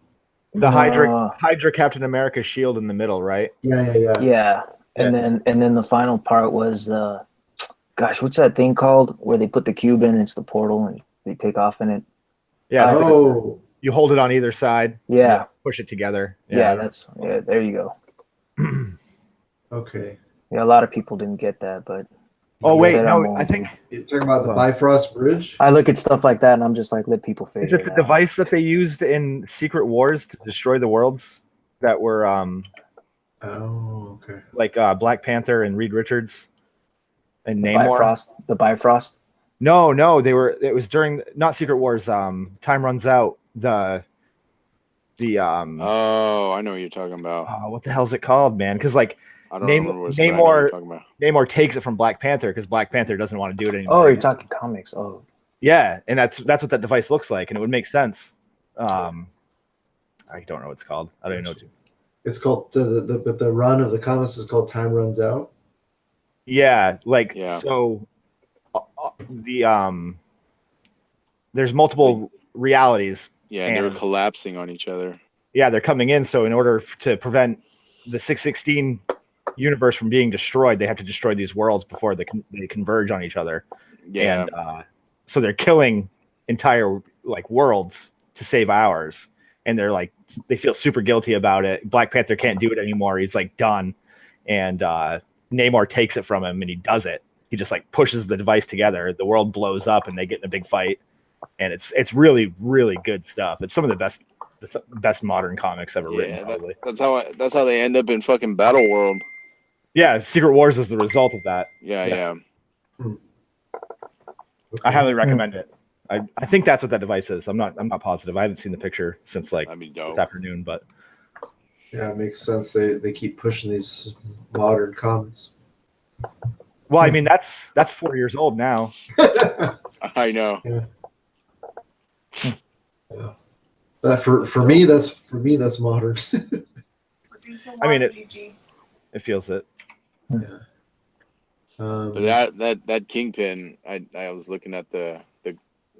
The Hydra Captain America shield in the middle, right? Yeah. And then the final part was gosh, what's that thing called where they put the cube in? It's the portal and they take off in it. Yeah. You hold it on either side. Yeah. Push it together. Yeah. There you go. Okay. Yeah, a lot of people didn't get that, but. Oh wait, no, I think you're talking about the Bifrost Bridge. I look at stuff like that and I'm just like, let people figure. Is it the device that they used in Secret Wars to destroy the worlds that were Oh, okay. Like Black Panther and Reed Richards and Namor. The Bifrost? No, it was during not Secret Wars, Time Runs Out. Oh, I know what you're talking about. What the hell's it called, man? Because like I don't remember what you're talking about. Namor takes it from Black Panther because Black Panther doesn't want to do it anymore. Oh, you're talking comics. Oh. Yeah, and that's what that device looks like, and it would make sense. I don't know what it's called. I don't even know. It's called the run of the comics is called Time Runs Out. Yeah, so there's multiple realities. Yeah, and they're collapsing on each other. Yeah, they're coming in. So in order to prevent the 616 universe from being destroyed, they have to destroy these worlds before they converge on each other. Yeah, and so they're killing entire worlds to save ours. And they feel super guilty about it. Black Panther can't do it anymore. He's done. And Namor takes it from him and he does it. He just pushes the device together. The world blows up and they get in a big fight. And it's really, really good stuff. It's some of the best modern comics ever written. Probably. That's how they end up in fucking Battle World. Yeah, Secret Wars is the result of that. Yeah. I highly recommend it. I think that's what that device is. I'm not positive. I haven't seen the picture since this afternoon, but yeah, it makes sense. They keep pushing these modern comics. Well, I mean that's 4 years old now. I know. Yeah. That for me that's modern. I mean it feels it. But that Kingpin, I was looking at the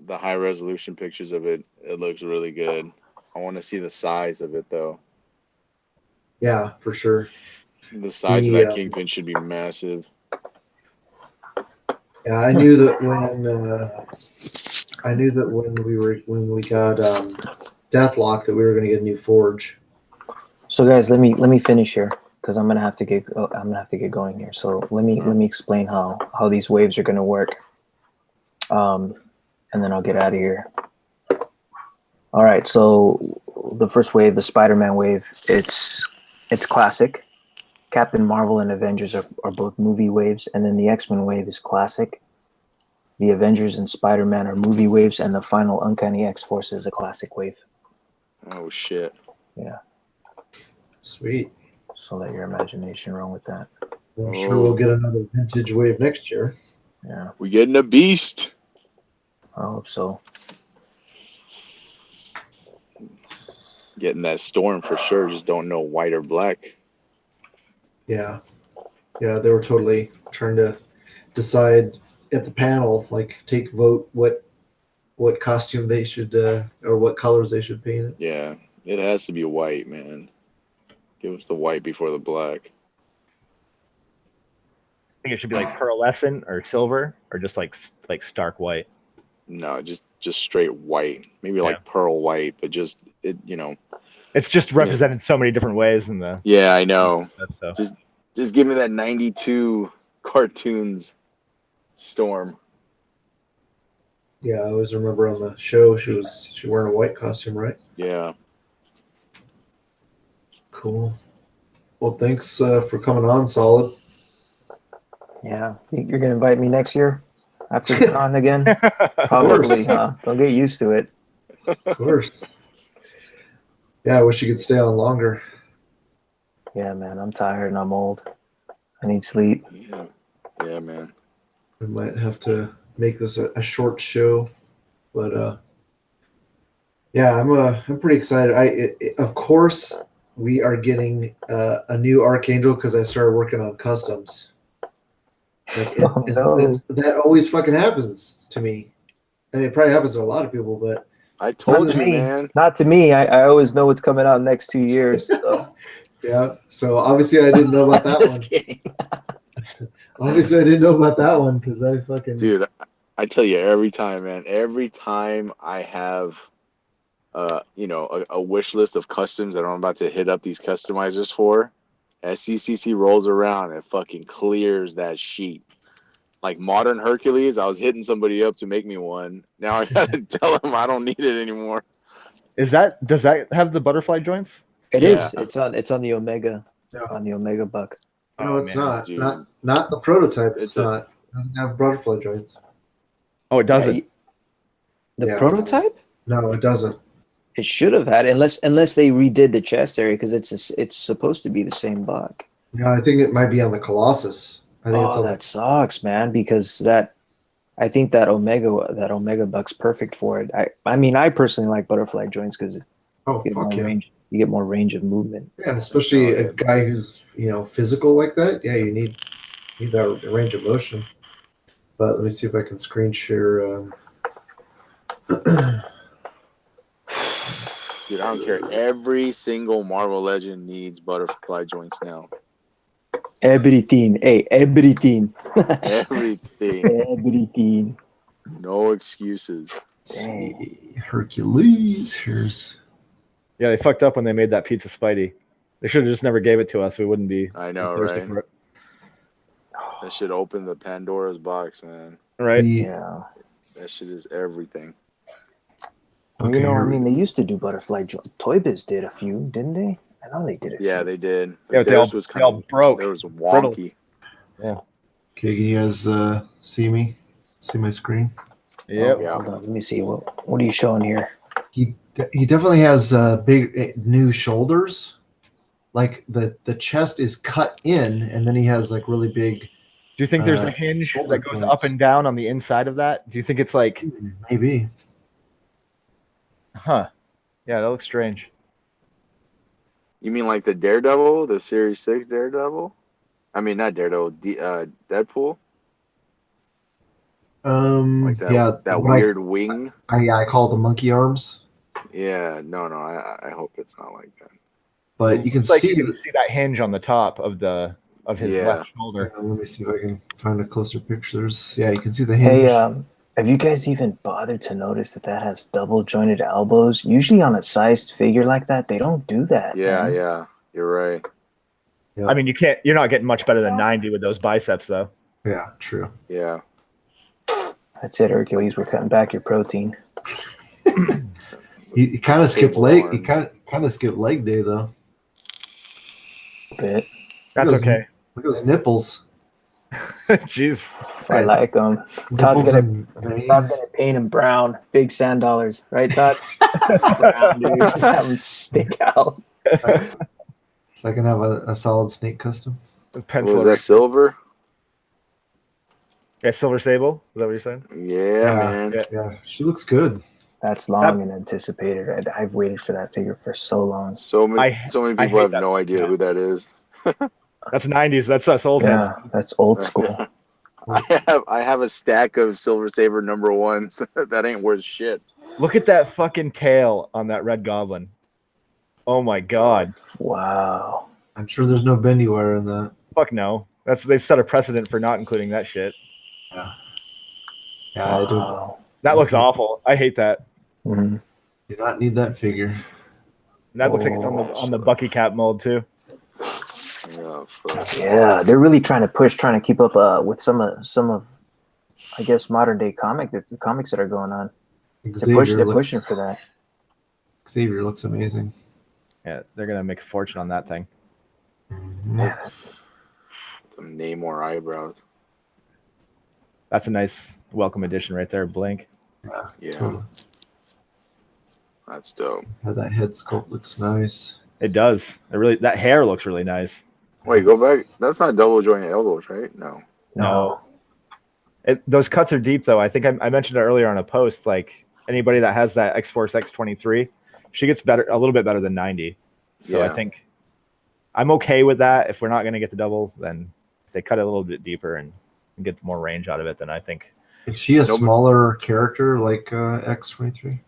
high resolution pictures of it. It looks really good. I want to see the size of it though. Yeah, for sure. The size of that Kingpin should be massive. Yeah, I knew that when we got Deathlock that we were going to get a new forge. So guys, let me finish here because I'm gonna have to get going here. So let me explain how these waves are gonna work, and then I'll get out of here. All right. So the first wave, the Spider-Man wave, it's classic. Captain Marvel and Avengers are both movie waves, and then the X-Men wave is classic. The Avengers and Spider-Man are movie waves, and the final Uncanny X-Force is a classic wave. Oh shit! Yeah. Sweet. So let your imagination run with that. I'm sure we'll get another vintage wave next year. Yeah. We getting a beast. I hope so. Getting that Storm for sure. Just don't know white or black. Yeah. Yeah, they were totally trying to decide at the panel, like vote what costume they should or what colors they should paint it. Yeah, it has to be white, man. Give us the white before the black. I think it should be like pearlescent or silver or just like stark white. No, just straight white. Maybe like pearl white, but just it. It's just represented so many different ways in the. Yeah, I know. So. Just give me that 92 cartoons Storm. Yeah, I always remember on the show she wearing a white costume, right? Yeah. Cool. Well, thanks for coming on, Solid. Yeah. You're gonna invite me next year after the con again? Probably, huh? Don't get used to it. Of course. Yeah, I wish you could stay on longer. Yeah, man. I'm tired and I'm old. I need sleep. Yeah, man. We might have to make this a short show, but yeah, I'm pretty excited. Of course we are getting a new Archangel because I started working on customs. Like that always fucking happens to me. I mean, it probably happens to a lot of people, but I told you, me, man. Not to me. I always know what's coming out next 2 years. So. Yeah. So obviously I didn't know about that one. Kidding. Obviously I didn't know about that one because I fucking Dude. I tell you every time, man. Every time I have, a wish list of customs that I'm about to hit up these customizers for, SDCC rolls around and fucking clears that sheet. Like Modern Hercules, I was hitting somebody up to make me one. Now I gotta tell them I don't need it anymore. Does that have the butterfly joints? It is. It's on the Omega. Yeah. On the Omega buck. No, it's not. Dude. Not the prototype. It doesn't have butterfly joints. Oh, it doesn't. The prototype? No, it doesn't. It should have had, unless they redid the chest area because it's supposed to be the same buck. No, I think it might be on the Colossus. I think it's on that sucks, man. Because I think that Omega buck's perfect for it. I mean, I personally like butterfly joints because you get more range of movement. Yeah, and especially a guy who's physical like that. Yeah, you need that range of motion. But let me see if I can screen share. Dude, I don't care. Every single Marvel Legend needs butterfly joints now. Everything. Hey, everything. Everything. Everything. No excuses. See, Hercules. Here's. Yeah, they fucked up when they made that pizza Spidey. They should have just never gave it to us. We wouldn't be. I know, thirsty right? for it. That should open the Pandora's box, man. Right? Yeah. That shit is everything. Okay, I mean, they used to do butterfly joints. Toy Biz did a few, didn't they? I know they did it. Yeah, they did. Yeah, they all broke. It was wonky. Yeah. Okay, can you guys see me? See my screen? Yep. Yeah. Hold on, let me see. What are you showing here? He definitely has big new shoulders. Like the chest is cut in, and then he has like really big Do you think there's a hinge shoulder that goes joints. up and down on the inside of that? Do you think it's like, Maybe. huh? Yeah, that looks strange. You mean like the Daredevil, the Series 6 Daredevil? I mean, not Daredevil, Deadpool? Like that, Yeah, that what weird wing? I call it the monkey arms, Yeah, no, I hope it's not like that. but you can It's like see. you can see that hinge on the top of his Yeah. left shoulder. Let me see if I can find a closer pictures. Yeah, you can see the Hey, hinge. have you guys even bothered to notice that has double jointed elbows? Usually on a sized figure like that, they don't do that. Yeah, man. yeah, you're right. Yeah. I mean, you're not getting much better than 90 with those biceps, though. Yeah, true. Yeah. That's it, Hercules. We're cutting back your protein. He kind of skipped Cable leg. arm. He kind of skipped leg day though. A bit. That's Look at those- okay. Look at those nipples. Jeez. I like them. Todd's Nipples gonna and veins. paint him brown. Big sand dollars, right, Todd? Brown, dude. Just have them stick out. So I can have a solid snake custom. Was that silver? Yeah, Silver Sable. Is that what you're saying? Yeah, man. Yeah. Yeah, she looks good. That's long and anticipated. I've waited for that figure for so long. So many I people hate have that. no idea who that is. That's 90s. That's us old heads. Yeah, that's old school. I have a stack of Silver Saber number ones that ain't worth shit. Look at that fucking tail on that Red Goblin. Oh my god. Wow. I'm sure there's no bendy wire in that. Fuck no. They've set a precedent for not including that shit. Yeah, I Wow. That looks awful. I hate that. Mhm. do not need that figure. And that looks like it's on the Bucky Cap mold too. Yeah, fuck. Yeah, they're really trying to keep up with some of I guess modern day the comics that are going on. They're pushing for that. Xavier looks amazing. Yeah, they're gonna make a fortune on that thing. Mhm. Some Namor eyebrows. That's a nice welcome addition right there, Blink. Yeah, Totally. that's dope. Yeah, that head sculpt looks nice. It does. That hair looks really nice. Wait, go back. That's not double jointed elbows, right? No. No. Those cuts are deep though. I think I mentioned it earlier on a post. Like anybody that has that X-Force X23, she gets a little bit better than 90. So I Yeah. think I'm okay with that. If we're not going to get the doubles, then if they cut it a little bit deeper and get more range out of it, then I think. Is she a smaller character like X23?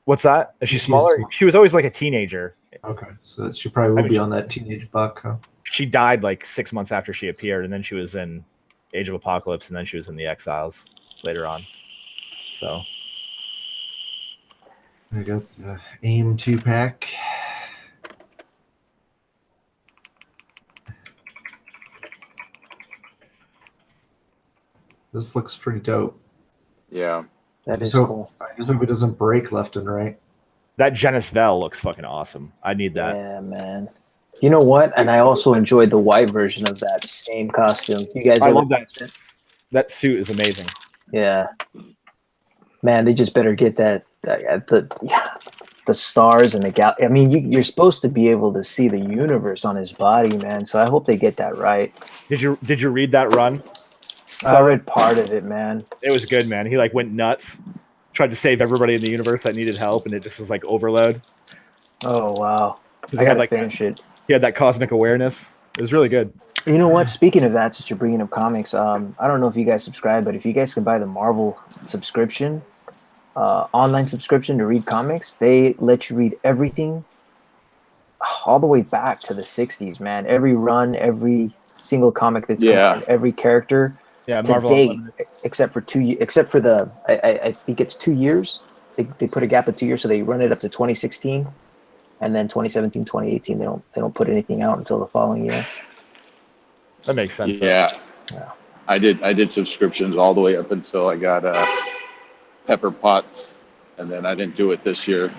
What's that? Is she She's smaller? small. She was always like a teenager. Okay, so she probably will be on that teenage buck. Huh? She died like 6 months after she appeared, and then she was in Age of Apocalypse, and then she was in the Exiles later on. So I got the AIM 2-pack. This looks pretty dope. Yeah. That is So- cool. I just hope it doesn't break left and right. that Genis Vel looks fucking awesome. I need that. Yeah, man. You know what? And I also enjoyed the white version of that same costume. You guys I ever love that. watched it? That suit is amazing. Yeah. Man, they just better get the stars and the gal. I mean, you're supposed to be able to see the universe on his body, man. So I hope they get that right. Did you read that run? I read part of it, man. It was good, man. He like went nuts, tried to save everybody in the universe that needed help, and it just was like overload. Oh wow! Because I he had gotta like finish it. he had that cosmic awareness. It was really good. You know what? Speaking of that, since you're bringing up comics, I don't know if you guys subscribe, but if you guys can buy the Marvel subscription, online subscription to read comics, they let you read everything all the way back to the 60s, man. Every run, every single comic that's come out, every character Yeah, to Marvel date, Unlimited. except for the I think it's 2 years. They put a gap of 2 years, so they run it up to 2016, and then 2017, 2018. They don't put anything out until the following year. That makes sense. Yeah. Yeah. I did subscriptions all the way up until I got Pepper Potts, and then I didn't do it this year.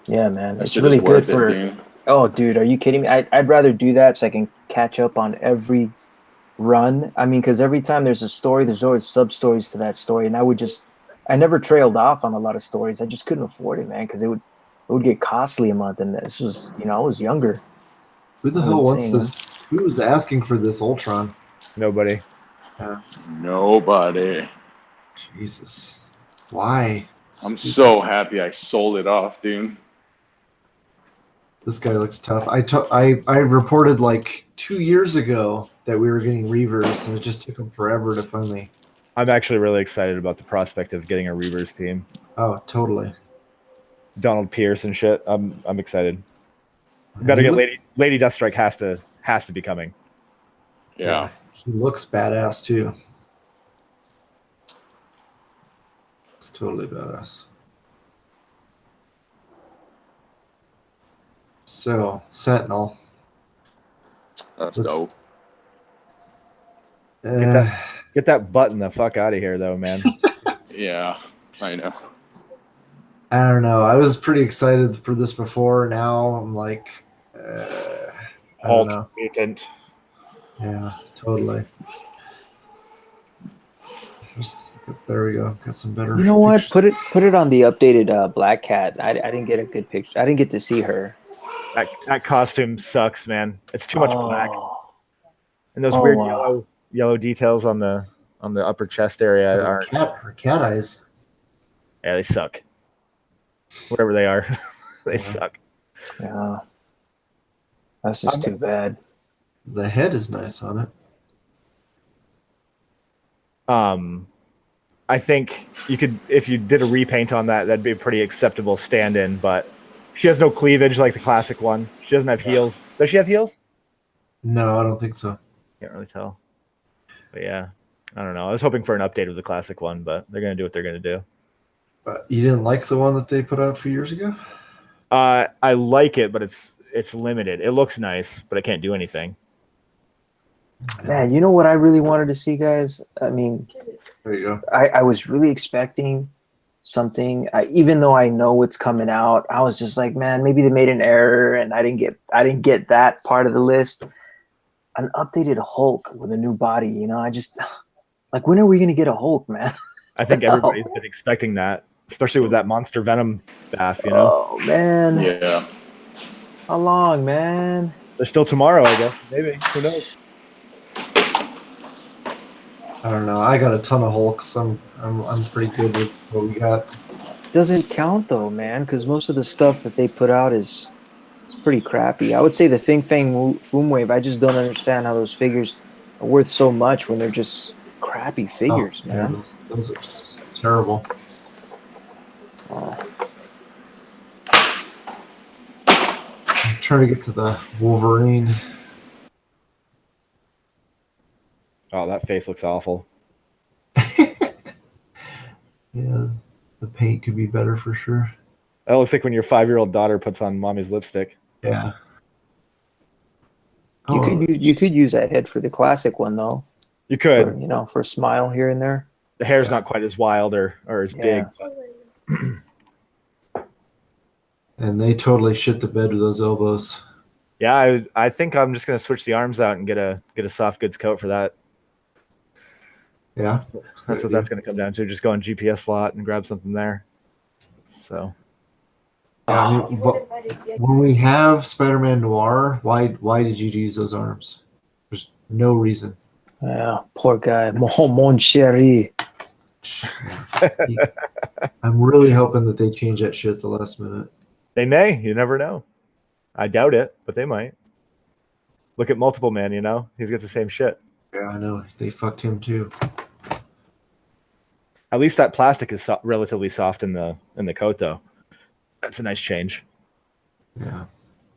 Yeah, man, That it's shit really is good worth it, for. dude. Oh, dude, are you kidding me? I'd rather do that so I can catch up on every run. I mean, because every time there's a story, there's always sub-stories to that story. And I never trailed off on a lot of stories. I just couldn't afford it, man, because it would get costly a month. And this was, I was younger. Who the I'm hell wants insane, this? Who was asking for this Ultron? Nobody. Nobody. Jesus. Why? I'm so happy I sold it off, dude. This guy looks tough. I reported like 2 years ago that we were getting Reavers, and it just took them forever to finally. I'm actually really excited about the prospect of getting a Reavers team. Oh, totally. Donald Pierce and shit. I'm excited. We gotta get Lady Deathstrike has to be coming. Yeah. He looks badass too. It's totally badass. So, Sentinel. That's Looks- dope. Get that button the fuck out of here, though, man. Yeah, I know. I don't know. I was pretty excited for this before. Now I'm like, I don't know. Mutant. Yeah, totally. There we go. Got some better. You know what? pictures. Put it on the updated Black Cat. I didn't get a good picture. I didn't get to see her. That costume sucks, man. It's too much black, and those Oh, weird wow. yellow details on the upper chest area are Her cat eyes. yeah, they suck. Whatever they are, they suck. Yeah, that's just too bad. The head is nice on it. I think you could, if you did a repaint on that, that'd be a pretty acceptable stand-in. But she has no cleavage like the classic one. She doesn't have heels. Does she have heels? No, I don't think so. Can't really tell. But yeah, I don't know. I was hoping for an update of the classic one, but they're gonna do what they're gonna do. But you didn't like the one that they put out a few years ago? I like it, but it's limited. It looks nice, but I can't do anything. Man, you know what I really wanted to see, guys? I mean, There you go. I was really expecting something. Even though I know what's coming out, I was just like, man, maybe they made an error, and I didn't get that part of the list. An updated Hulk with a new body. You know, I just like, when are we gonna get a Hulk, man? I think everybody's been expecting that, especially with that Monster Venom bath. You know, Oh man, Yeah. how long, man? there's still tomorrow, I guess. Maybe, who knows? I don't know. I got a ton of Hulks. I'm pretty good with what we got. Doesn't count though, man, because most of the stuff that they put out is pretty crappy. I would say the Fing Fang Foom Wave. I just don't understand how those figures are worth so much when they're just crappy figures, yeah, man. those are terrible. Oh. I'm trying to get to the Wolverine. Oh, that face looks awful. Yeah, the paint could be better for sure. That looks like when your 5-year-old daughter puts on mommy's lipstick. Yeah. You could use that head for the classic one though. You could. For, you know, for a smile here and there. The hair's not quite as wild or as big. But And they totally shit the bed with those elbows. yeah, I think I'm just gonna switch the arms out and get a soft goods coat for that. Yeah. That's what that's gonna come down to. Just go on GPS slot and grab something there. So Yeah, I mean, when we have Spider-Man Noir, why did you use those arms? There's no reason. Yeah, poor guy. Mon chéri. I'm really hoping that they change that shit at the last minute. they may. You never know. I doubt it, but they might. Look at Multiple Man. You know, he's got the same shit. Yeah, I know. They fucked him too. At least that plastic is relatively soft in the coat, though. That's a nice change. Yeah.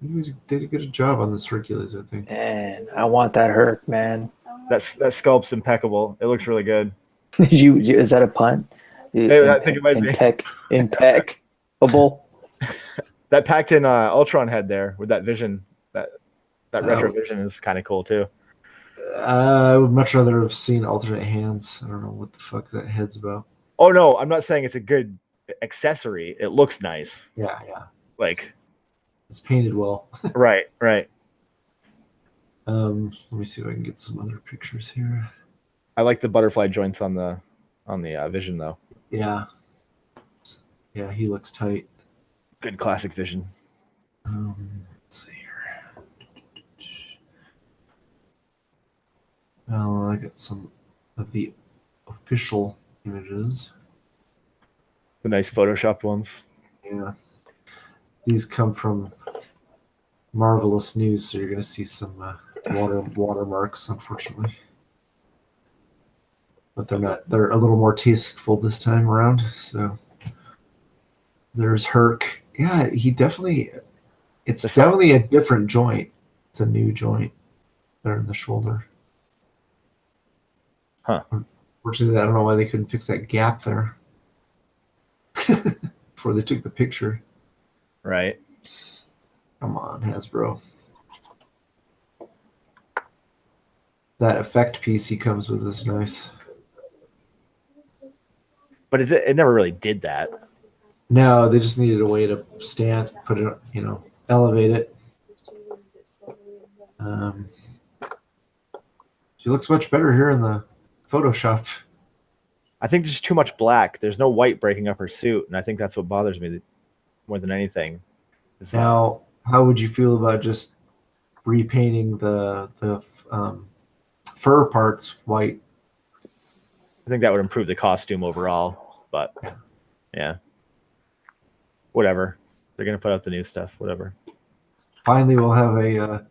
He did a good job on this Hercules, I think. Man, I want that Herc, man. That sculpt's impeccable. It looks really good. Is that a pun? I think it might be. Impeccable. That packed in Ultron head there with that vision, that retro vision is kind of cool too. I would much rather have seen alternate hands. I don't know what the fuck that head's about. Oh no, I'm not saying it's a good accessory. It looks nice. Yeah. Like It's painted well. right. Let me see if I can get some other pictures here. I like the butterfly joints on the vision though. Yeah. Yeah, he looks tight. Good classic vision. Let's see here. Oh, I got some of the official images. The nice photoshopped ones. Yeah. These come from Marvelous News, so you're going to see some watermarks, unfortunately. But they're a little more tasteful this time around. So there's Herc. Yeah, it's definitely a different joint. It's a new joint there in the shoulder. Huh. Unfortunately, I don't know why they couldn't fix that gap there before they took the picture. Right. Come on, Hasbro. That effect piece he comes with is nice. But it never really did that. No, they just needed a way to put it, elevate it. She looks much better here in the Photoshop. I think there's too much black. There's no white breaking up her suit, and I think that's what bothers me more than anything. Now, how would you feel about just repainting the fur parts white? I think that would improve the costume overall, but yeah. Whatever. They're going to put out the new stuff, whatever. Finally, we'll have a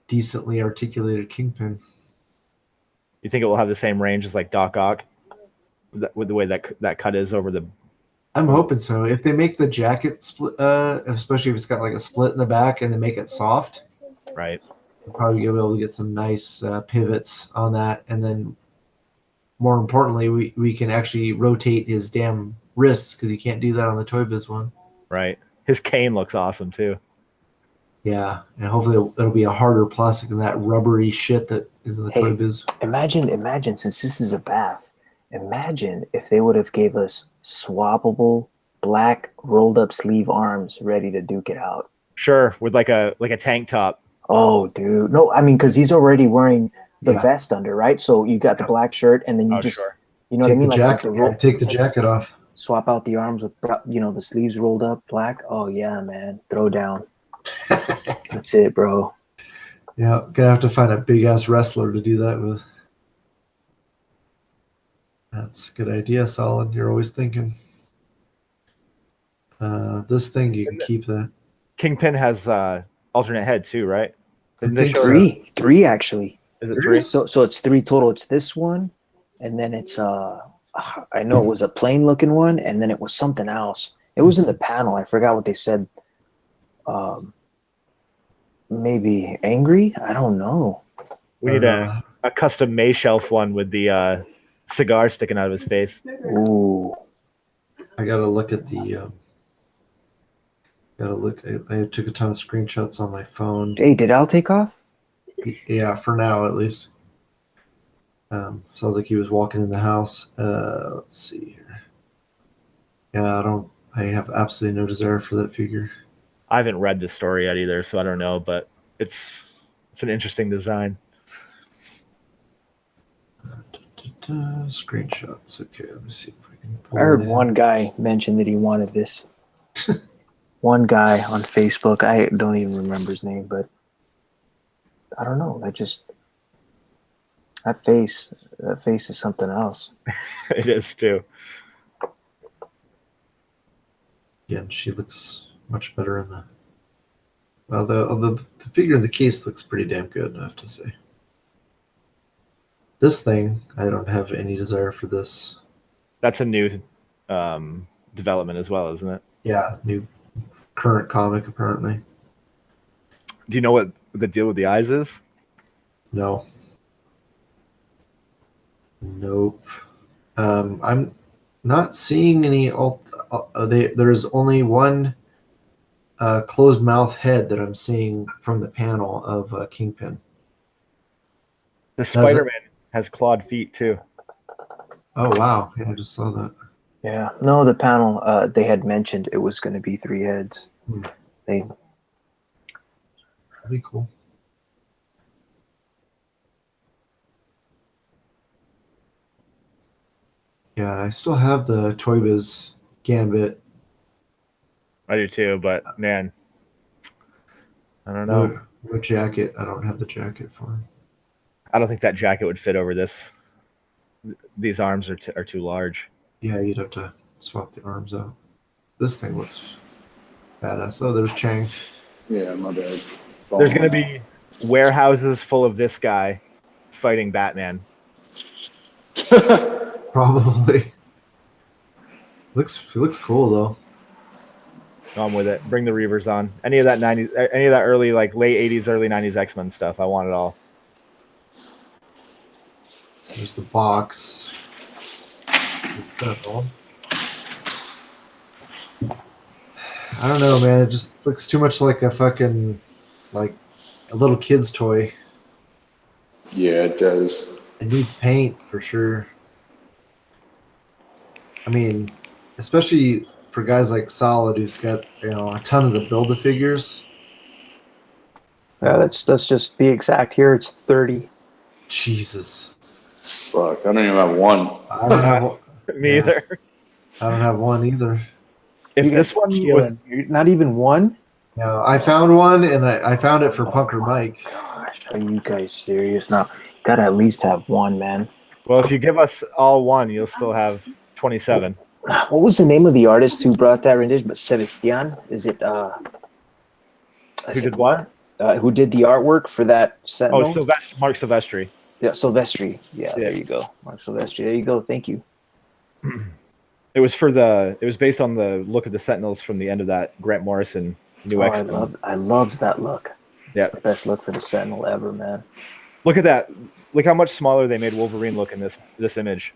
decently articulated Kingpin. You think it will have the same range as like Doc Ock? With the way that cut is over the... I'm hoping so. If they make the jacket split, especially if it's got like a split in the back and they make it soft, right? We'll probably be able to get some nice pivots on that. And then more importantly, we can actually rotate his damn wrists because you can't do that on the Toy Biz one. Right. His cane looks awesome too. Yeah, and hopefully it'll be a harder plastic than that rubbery shit that is in the Toy Biz. Imagine since this is a bath, imagine if they would have gave us swappable black rolled up sleeve arms ready to duke it out. Sure, with like a tank top. Oh, dude. No, I mean, because he's already wearing the vest under, right? So you got the black shirt, and then you you know take what I mean? The jacket, take the jacket off. Swap out the arms with, the sleeves rolled up black. Oh, yeah, man. Throw down. That's it, bro. Yeah, gonna have to find a big ass wrestler to do that with. That's a good idea, Solid. You're always thinking. This thing you can keep that. Kingpin has alternate head too, right? Didn't they show three actually. Is it three? So it's three total. It's this one, and then it's I know it was a plain looking one, and then it was something else. It was in the panel. I forgot what they said. Maybe angry? I don't know. We need a custom May shelf one with the cigar sticking out of his face. Ooh. I gotta look at the. I took a ton of screenshots on my phone. Hey, did Al take off? Yeah, for now at least. Sounds like he was walking in the house. Let's see here. Yeah, I have absolutely no desire for that figure. I haven't read the story yet either, so I don't know, but it's an interesting design. Screenshots. Okay, let me see if we can pull I heard it in. one guy mention that he wanted this. One guy on Facebook. I don't even remember his name, but I don't know. That face is something else. It is too. Yeah, she looks much better in the. Well, the figure in the case looks pretty damn good, I have to say. This thing, I don't have any desire for this. That's a new development as well, isn't it? Yeah, new current comic apparently. Do you know what the deal with the eyes is? No. Nope. I'm not seeing any. There's only one closed mouth head that I'm seeing from the panel of Kingpin. The Spider-Man has clawed feet too. Oh wow! Yeah, I just saw that. Yeah. No, the panel they had mentioned it was going to be 3 heads. That'd be cool. Yeah, I still have the Toy Biz Gambit. I do too, but man, I don't know. No jacket. I don't have the jacket for him. I don't think that jacket would fit over this. These arms are too large. Yeah, you'd have to swap the arms out. This thing looks badass. Oh, there's Chang. Yeah, my bad. There's going to be warehouses full of this guy fighting Batman. Probably. Looks cool though. I'm with it. Bring the Reavers on. Any of that early, like late 80s, early 90s X-Men stuff. I want it all. There's the box. There's Sentinel. I don't know, man. It just looks too much like a fucking, like, a little kid's toy. Yeah, it does. It needs paint for sure. I mean, especially for guys like Solid, who's got a ton of the Build-A-Figures. Yeah, let's just be exact here. It's 30. Jesus. Fuck, I don't even have one. I don't have Me either. I don't have one either. If this one was not even one. No, I found one, and I found it for Punker Mike. Gosh, are you guys serious? Now, gotta at least have one, man. well, if you give us all one, you'll still have 27. What was the name of the artist who brought that rendition? But Sebastian? Is it? Who did what? Who did the artwork for that Sentinel? Oh, Mark Silvestri. Yeah, Silvestri. Yeah, there you go. Mark Silvestri. There you go. Thank you. It was based on the look of the Sentinels from the end of that Grant Morrison New X-Men. I loved that look. Yeah. It's the best look for the Sentinel ever, man. Look at that. Look how much smaller they made Wolverine look in this image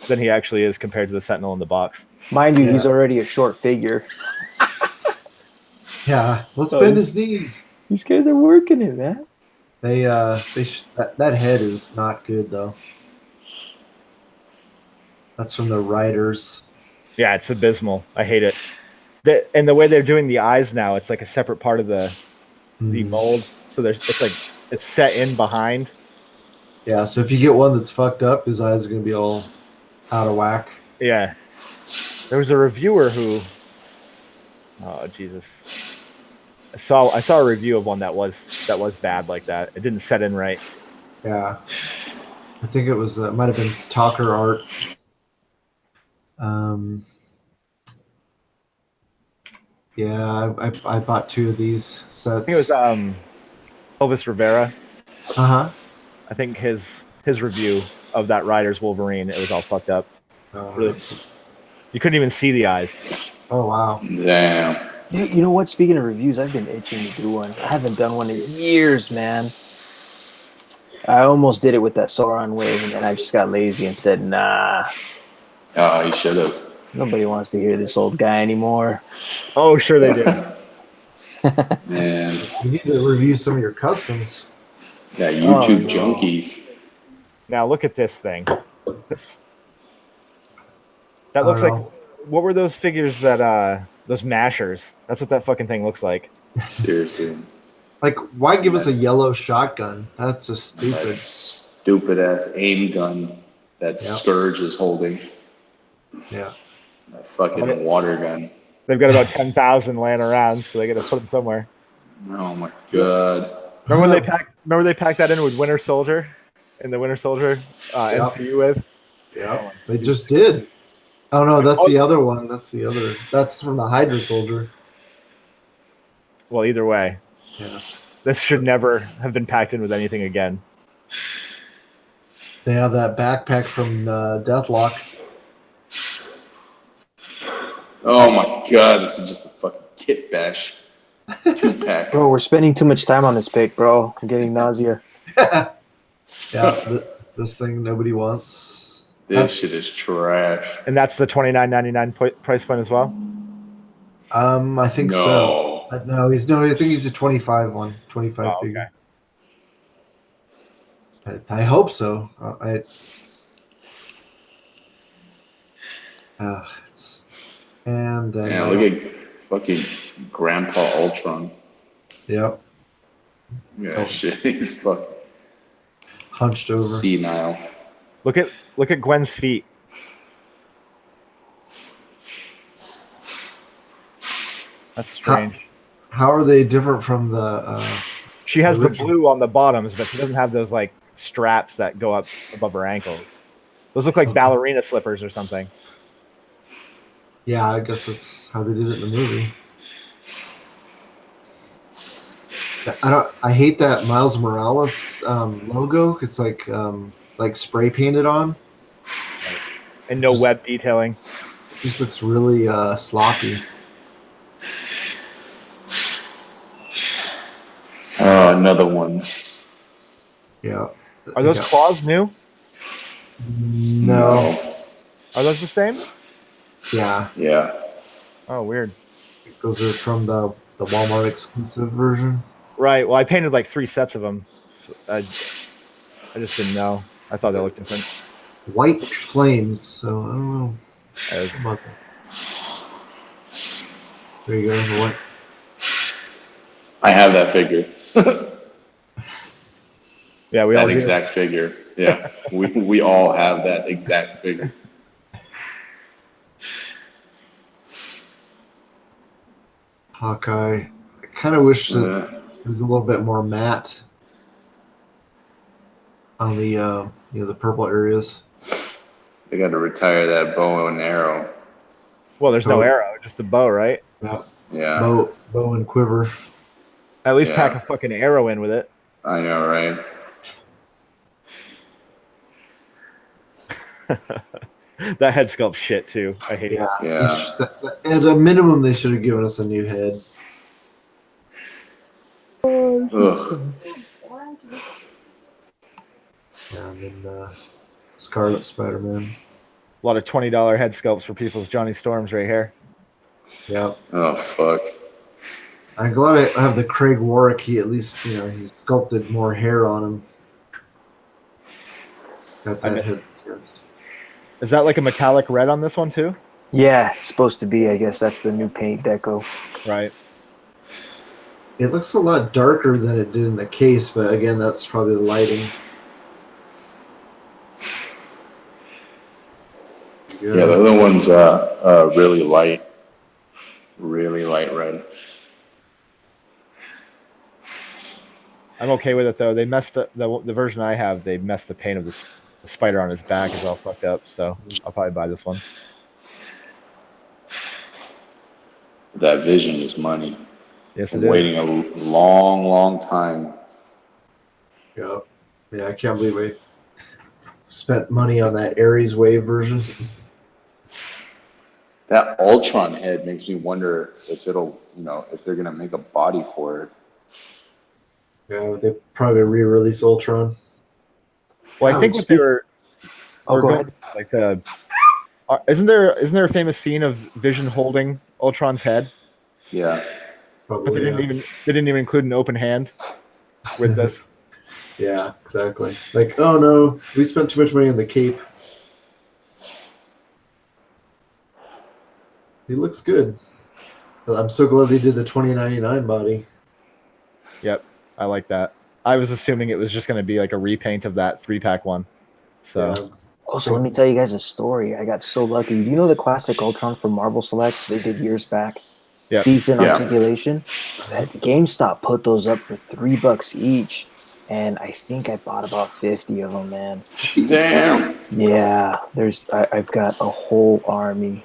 than he actually is compared to the Sentinel in the box. Mind you, he's already a short figure. Yeah, let's bend his knees. These guys are working it, man. That head is not good though. That's from the writers. Yeah, it's abysmal. I hate it. And the way they're doing the eyes now, it's like a separate part of the mold. So it's set in behind. Yeah, so if you get one that's fucked up, his eyes are gonna be all out of whack. Yeah. There was a reviewer who, oh Jesus, I saw a review of one that was bad like that. It didn't set in right. Yeah, I think it was might have been Talker Art. Yeah, I bought 2 of these sets. I think it was Elvis Rivera. Uh-huh. I think his review of that Riders Wolverine, it was all fucked up. Oh, Really, you couldn't even see the eyes. oh wow. Damn. You know what? Speaking of reviews, I've been itching to do one. I haven't done one in years, man. I almost did it with that Sauron wave, and then I just got lazy and said, nah. Oh, you should have. Nobody wants to hear this old guy anymore. Oh, sure they do. Man. You need to review some of your customs. Yeah, YouTube no. junkies. Now look at this thing. That looks like, what were those figures that those mashers? That's what that fucking thing looks like. Seriously. Like, why give us a yellow shotgun? That's just stupid. That stupid ass aim gun that Scourge is holding. Yeah. That fucking water gun. They've got about 10,000 laying around, so they got to put them somewhere. Oh my god. Remember when they packed that in with Winter Soldier in the Winter Soldier MCU with? Yeah, they just did. Oh no, that's the other one. That's from the Hydra Soldier. Well, either way, Yeah. this should never have been packed in with anything again. They have that backpack from Deathlock. Oh my god, this is just a fucking kit bash. 2-pack. Bro, we're spending too much time on this pick, bro. I'm getting nausea. This thing nobody wants. This shit is trash. And that's the $29.99 price point as well. I think so. No, I think he's a 25 one. 25 figure. I hope so. Yeah, look at fucking Grandpa Ultron. Yep. Yeah, shit. He's fucking Hunched over. senile. Look at Gwen's feet. That's strange. How are they different from the? She has the original? blue on the bottoms, but she doesn't have those like straps that go up above her ankles. Those look like ballerina slippers or something. Yeah, I guess that's how they did it in the movie. I hate that Miles Morales logo. It's like spray painted on. And no Just- web detailing. It just looks really sloppy. Oh, another one. Yeah. Are those claws new? No. Are those the same? Yeah. Yeah. Oh, weird. Those are from the Walmart exclusive version. Right. Well, I painted like 3 sets of them. I just didn't know. I thought they looked different. White flames. So I don't know. About that. There you go. What? I have that figure. Yeah, we all That do. exact figure. Yeah. we all have that exact figure. Hawkeye. I kind of wish that it was a little bit more matte on the the purple areas. They got to retire that bow and arrow. Well, there's no arrow, just the bow, right? Yeah. Yeah. Bow and quiver. At least pack a fucking arrow in with it. I know, right? That head sculpt shit too. I hate it. Yeah. At a minimum, they should have given us a new head. Ugh. Yeah, and then Scarlet Spider-Man. A lot of $20 head sculpts for people's Johnny Storms right here. Yeah. Oh, fuck. I'm glad I have the Craig Warwick. He at least, he's sculpted more hair on him. Got that head. Is that like a metallic red on this one too? Yeah, it's supposed to be. I guess that's the new paint deco. Right. It looks a lot darker than it did in the case, but again, that's probably the lighting. Yeah, the other one's really light red. I'm okay with it though. They messed up the version I have. They messed the paint of the spider on his back is all fucked up. So I'll probably buy this one. That vision is money. Yes, I'm it is. waiting a long time. Yeah, I can't believe I spent money on that Ares Wave version. That Ultron head makes me wonder if it'll, if they're gonna make a body for it. Yeah, they probably re-release Ultron. Well, I think what they were. Oh, go ahead. Like the. Isn't there a famous scene of Vision holding Ultron's head? Yeah. Probably, But they didn't even include an open hand with this. Yeah, exactly. Like, oh no, we spent too much money on the cape. He looks good. I'm so glad they did the 2099 body. Yep, I like that. I was assuming it was just going to be like a repaint of that 3-pack one. So. Yeah. Also, let me tell you guys a story. I got so lucky. You know the classic Ultron from Marvel Select they did years back? Yeah. Decent articulation. That GameStop put those up for $3 each. And I think I bought about 50 of them, man. Damn. Yeah, I've got a whole army.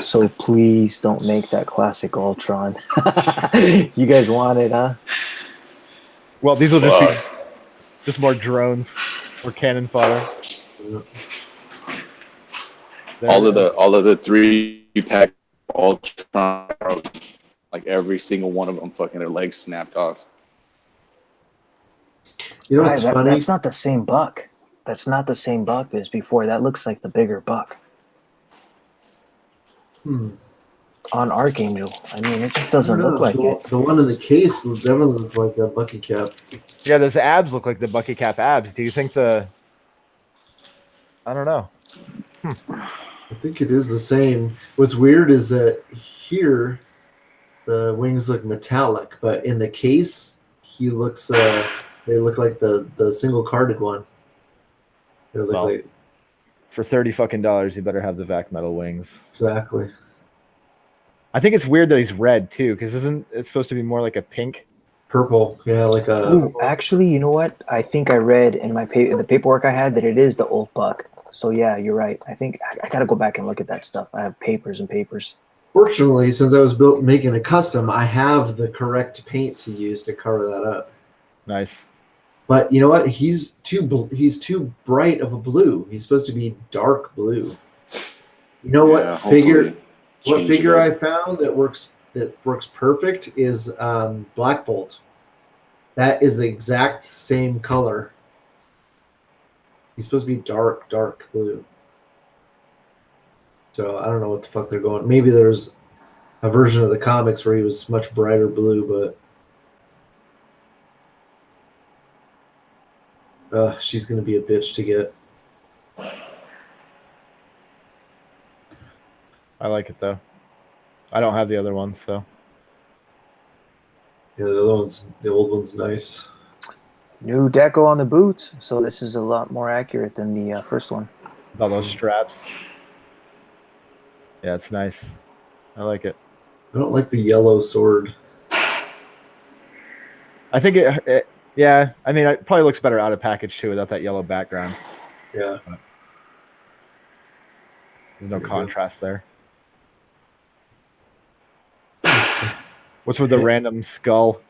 So please don't make that classic Ultron. You guys want it, huh? Well, these will just be just more drones or cannon fodder. All of the 3-pack Ultron, like every single one of them, fucking their legs snapped off. You know what's funny? That's not the same buck. That's not the same buck as before. That looks like the bigger buck. On Archangel. I mean, it just doesn't look like it. The one in the case definitely looked like a Bucky cap. Yeah, those abs look like the Bucky Cap abs. Do you think I don't know. I think it is the same. What's weird is that here the wings look metallic, but in the case he looks they look like the single carded one. They look like for $30 you better have the Vac metal wings. Exactly. I think it's weird that he's red too, because isn't it supposed to be more like a pink Purple, yeah, like a. Ooh, actually, you know what? I think I read in my the paperwork I had that it is the old buck. So yeah, you're right. I think I got to go back and look at that stuff. I have papers and papers. Fortunately, since I was making a custom, I have the correct paint to use to cover that up. Nice. But you know what? He's too bright of a blue. He's supposed to be dark blue. You know Yeah, what figure? hopefully What change it figure up. I found that works perfect is Black Bolt. That is the exact same color. He's supposed to be dark blue. So I don't know what the fuck they're going. Maybe there's a version of the comics where he was much brighter blue, but she's gonna be a bitch to get. I like it though. I don't have the other ones, so Yeah, the old one's nice. New deco on the boots, so this is a lot more accurate than the first one. with all those straps. Yeah, it's nice. I like it. I don't like the yellow sword. I think it yeah, I mean, it probably looks better out of package too without that yellow background. Yeah. There's no Pretty good. contrast there. What's with the random skull?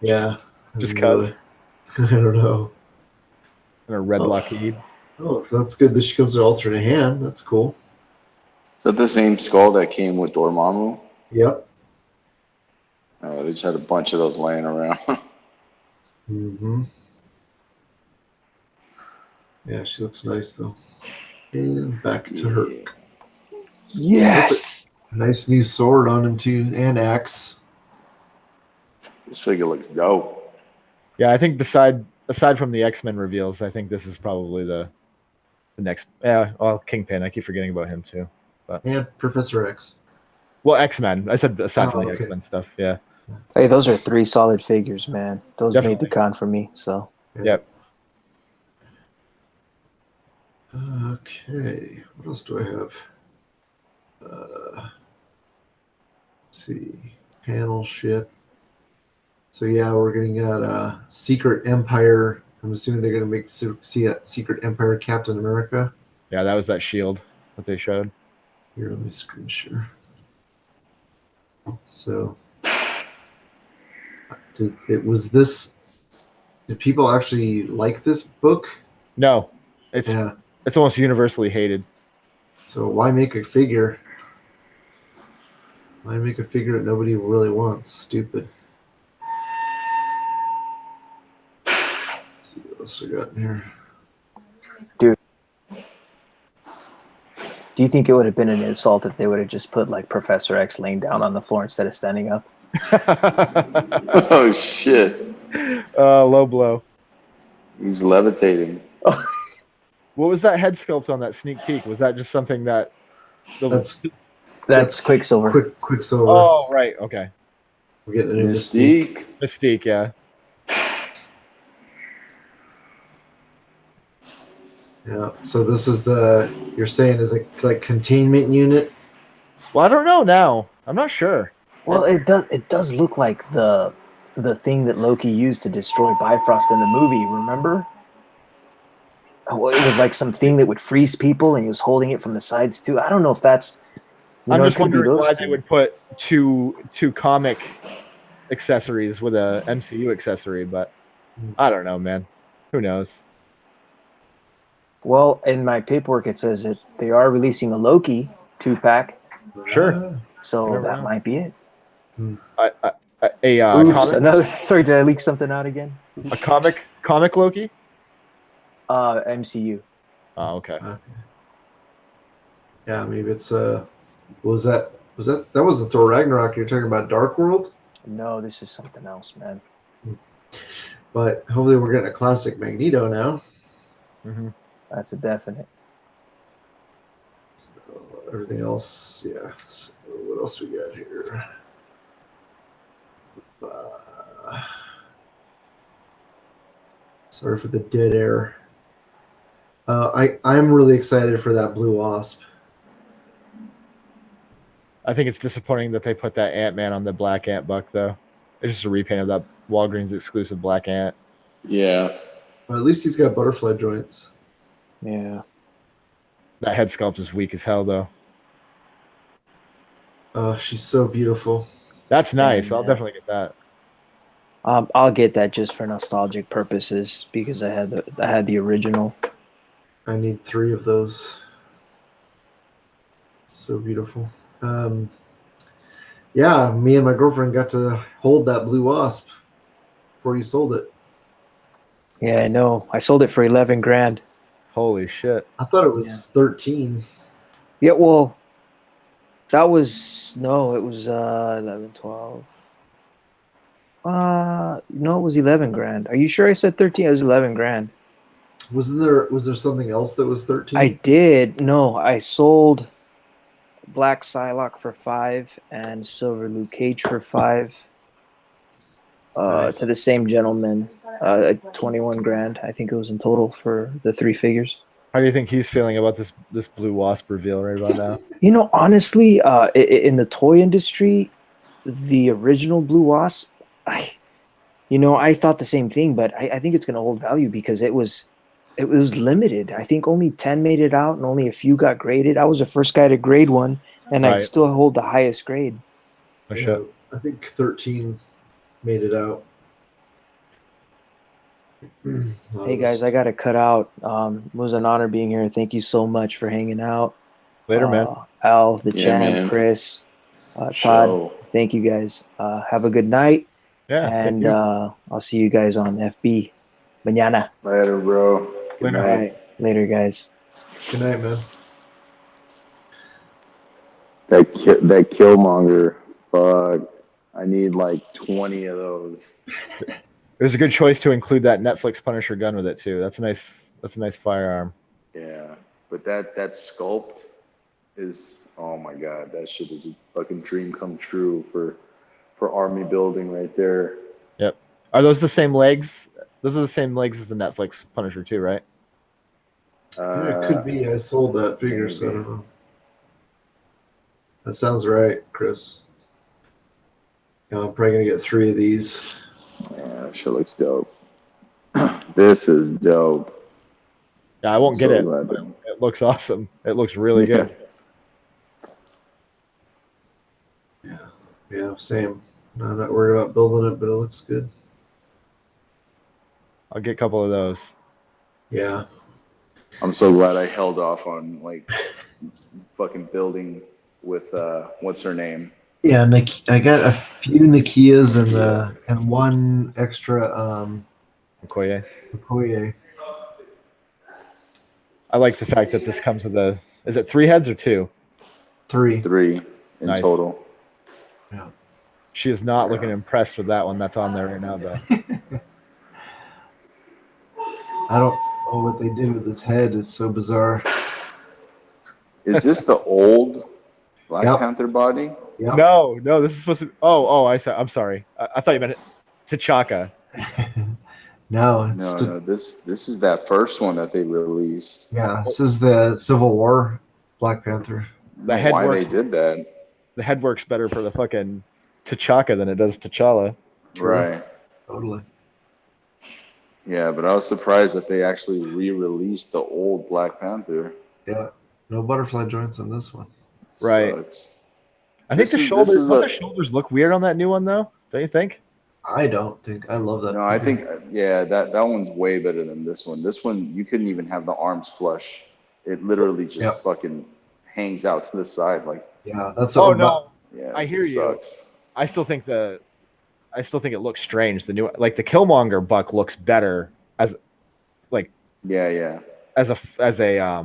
Yeah. Just cause. I don't know. And a red Oh. blockade. Oh, that's good that she comes to alternate hand. That's cool. Is that the same skull that came with Dormammu? Yep. They just had a bunch of those laying around. Mm-hmm. Yeah, she looks nice though. And back to her. Yes. Nice new sword on him too, and axe. This figure looks dope. Yeah, I think aside from the X-Men reveals, I think this is probably the next. Yeah, well, Kingpin. I keep forgetting about him too. And Professor X. Well, X-Men. I said aside from the okay. X-Men stuff. Yeah. Hey, those are 3 solid figures, man. Those made Definitely. the con for me. So Yep. Okay. What else do I have? Let's see. Panel ship. So yeah, we're getting at Secret Empire. I'm assuming they're gonna make Secret Empire Captain America. Yeah, that was that shield that they showed. Here, let me screen share. So, did people actually like this book? No, it's Yeah. it's almost universally hated. So why make a figure? Why make a figure that nobody really wants? Stupid. Let's see what else we got in here. do you think it would have been an insult if they would have just put like Professor X laying down on the floor instead of standing up? Oh shit! Low blow. He's levitating. What was that head sculpt on that sneak peek? Was that just something that? That's Quicksilver. Quicksilver. Oh, right. Okay. We're getting a new Mystique. Mystique, yeah. Yeah. So this is you're saying is it like containment unit? Well, I don't know now. I'm not sure. Well, it does look like the thing that Loki used to destroy Bifrost in the movie. Remember? Oh, it was like something that would freeze people, and he was holding it from the sides too. I don't know if that's. I'm just wondering why they would put two comic accessories with a MCU accessory, but I don't know, man. Who knows? Well, in my paperwork, it says that they are releasing a Loki 2-pack, Sure. so never that know. might be it. Comic, Another. Sorry, did I leak something out again? a comic Loki. MCU. Oh, okay. Yeah, maybe it's was that wasn't Thor Ragnarok? You're talking about Dark World, No, this is something else, man. but hopefully we're getting a classic Magneto now. Mm-hmm. That's a definite. Everything else, yeah. So what else we got here? Sorry for the dead air. I'm really excited for that blue Wasp. I think it's disappointing that they put that Ant-Man on the Black Ant Buck, though. It's just a repaint of that Walgreens exclusive Black Ant. Yeah. Well, at least he's got butterfly joints. Yeah. That head sculpt is weak as hell, though. She's so beautiful. That's nice. Yeah, I'll man. definitely get that. I'll get that just for nostalgic purposes because I had the original. I need 3 of those. So beautiful. Yeah, me and my girlfriend got to hold that blue Wasp before you sold it. Yeah, I know. I sold it for 11 grand. Holy shit. I thought it was 13. Yeah, well, it was 11, 12. No, it was 11 grand. Are you sure I said 13? It was 11 grand. Was there something else that was 13? I did. No, I sold Black Psylocke for 5 and Silver Luke Cage for 5. Nice. To the same gentleman, 21 grand. I think it was in total for the 3 figures. How do you think he's feeling about this blue Wasp reveal right about now? You know, honestly, in the toy industry, the original Blue Wasp, I thought the same thing, but I think it's going to hold value because it was limited. I think only 10 made it out and only a few got graded. I was the first guy to grade one, and I Right. still hold the highest grade. Oh, Yeah, shit. I think 13 made it out. Hey guys, I got to cut out. It was an honor being here. Thank you so much for hanging out. Later, man. Al, the Yeah, champ, man. Chris, Todd. Show. Thank you guys. Have a good night, Yeah. thank and you. I'll see you guys on FB. Mañana. Later, bro. Good Later. All night. right, later, guys. Good night, man. That Killmonger. Fuck. I need like 20 of those. It was a good choice to include that Netflix Punisher gun with it too. That's a nice firearm. Yeah. But that sculpt is, oh my god, that shit is a fucking dream come true for army building right there. Yep. Are those the same legs? Those are the same legs as the Netflix Punisher too, right? Yeah, it could be. I sold that figure, so I don't know. That sounds right, Chris. Yeah, I'm probably gonna get 3 of these. Yeah, that shit looks dope. This is dope. Yeah, I won't get So it. glad But that- it looks awesome. It looks really good. Yeah, same. I'm not worried about building it, but it looks good. I'll get a couple of those. Yeah. I'm so glad I held off on like fucking building with what's her name? Yeah, I got a few Nikias and one extra Okoye. Okoye. I like the fact that this comes with is it 3 heads or 2? 3. 3 in Nice. total. Yeah. She is not looking impressed with that one that's on there right now, though. I don't know what they did with his head. It's so bizarre. Is this the old Black Yep. Panther body? Yep. No, this is supposed to. I'm sorry. I thought you meant T'Chaka. No, it's No, this is that first one that they released. yeah. This is the Civil War Black Panther. The head Why they works. did that? The head works better for the fucking T'Chaka than it does T'Challa. True. Right. Totally. Yeah, but I was surprised that they actually re-released the old Black Panther. Yeah. No butterfly joints on this one. Right. Sucks. I think This is the shoulders look weird on that new one, though. Don't you think? I don't think I love that. No, I figure. think yeah, that one's way better than this one. This one you couldn't even have the arms flush. It literally just Yep. fucking hangs out to the side like Yeah, that's Oh a- no, yeah. I hear it you. sucks. I still think it looks strange. The new, like the Killmonger buck, looks better as Yeah. as a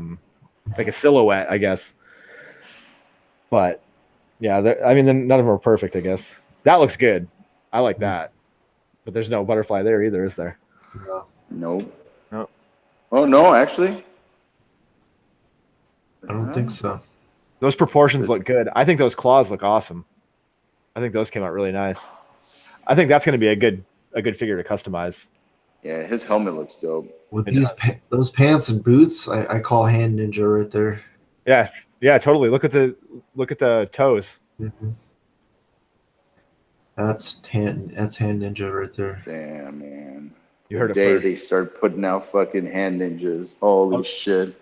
like a silhouette, I guess. But yeah, I mean, none of them are perfect, I guess. That looks good. I like that. But there's no butterfly there either, is there? Nope. Nope. Oh no, actually. I don't think so. Those proportions look good. I think those claws look awesome. I think those came out really nice. I think that's going to be a good figure to customize. Yeah, his helmet looks dope. With It these those pants and boots, I call hand ninja right there. Yeah, totally. Look at the toes. Mhm. That's hand ninja right there. Damn, man. You heard it Day first. they start putting out fucking hand ninjas. Holy shit.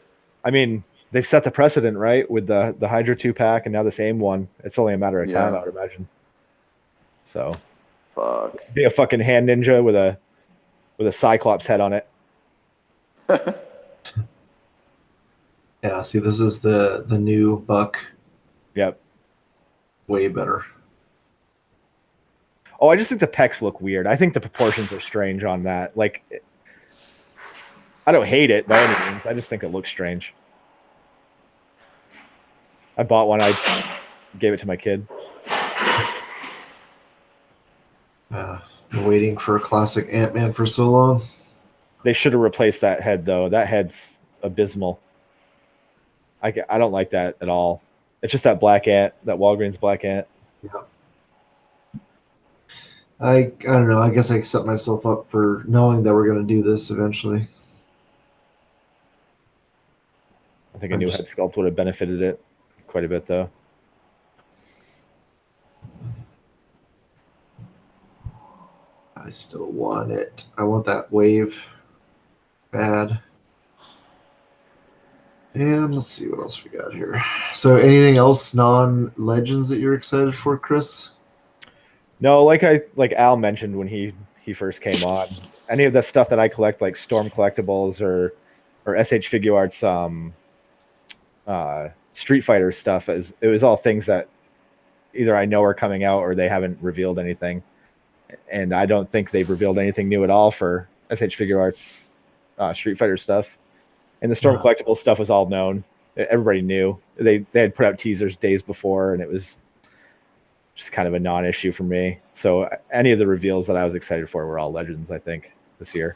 I mean, they've set the precedent, right? With the Hydra 2-pack and now this AIM one. It's only a matter of time, Yeah. I would imagine. So Fuck. be a fucking hand ninja with a Cyclops head on it. Yeah, see, this is the new Buck. Yep. Way better. Oh, I just think the pecs look weird. I think the proportions are strange on that. Like, I don't hate it by any means. I just think it looks strange. I bought one. I gave it to my kid. Been waiting for a classic Ant-Man for so long. They should have replaced that head, though. That head's abysmal. I don't like that at all. It's just that black ant, that Walgreens black ant. Yeah. I don't know. I guess I set myself up for knowing that we're going to do this eventually. I think a new head sculpt would have benefited it quite a bit, though. I still want it. I want that wave bad. And let's see what else we got here. So anything else non-Legends that you're excited for, Chris? No, like Al mentioned when he first came on, any of that stuff that I collect, like Storm collectibles or SH Figure Arts Street Fighter stuff, it was all things that either I know are coming out or they haven't revealed anything. And I don't think they've revealed anything new at all for SH Figure Arts Street Fighter stuff. And the Storm collectible stuff was all known. Everybody knew. They had put out teasers days before, and it was just kind of a non-issue for me. So any of the reveals that I was excited for were all Legends, I think, this year.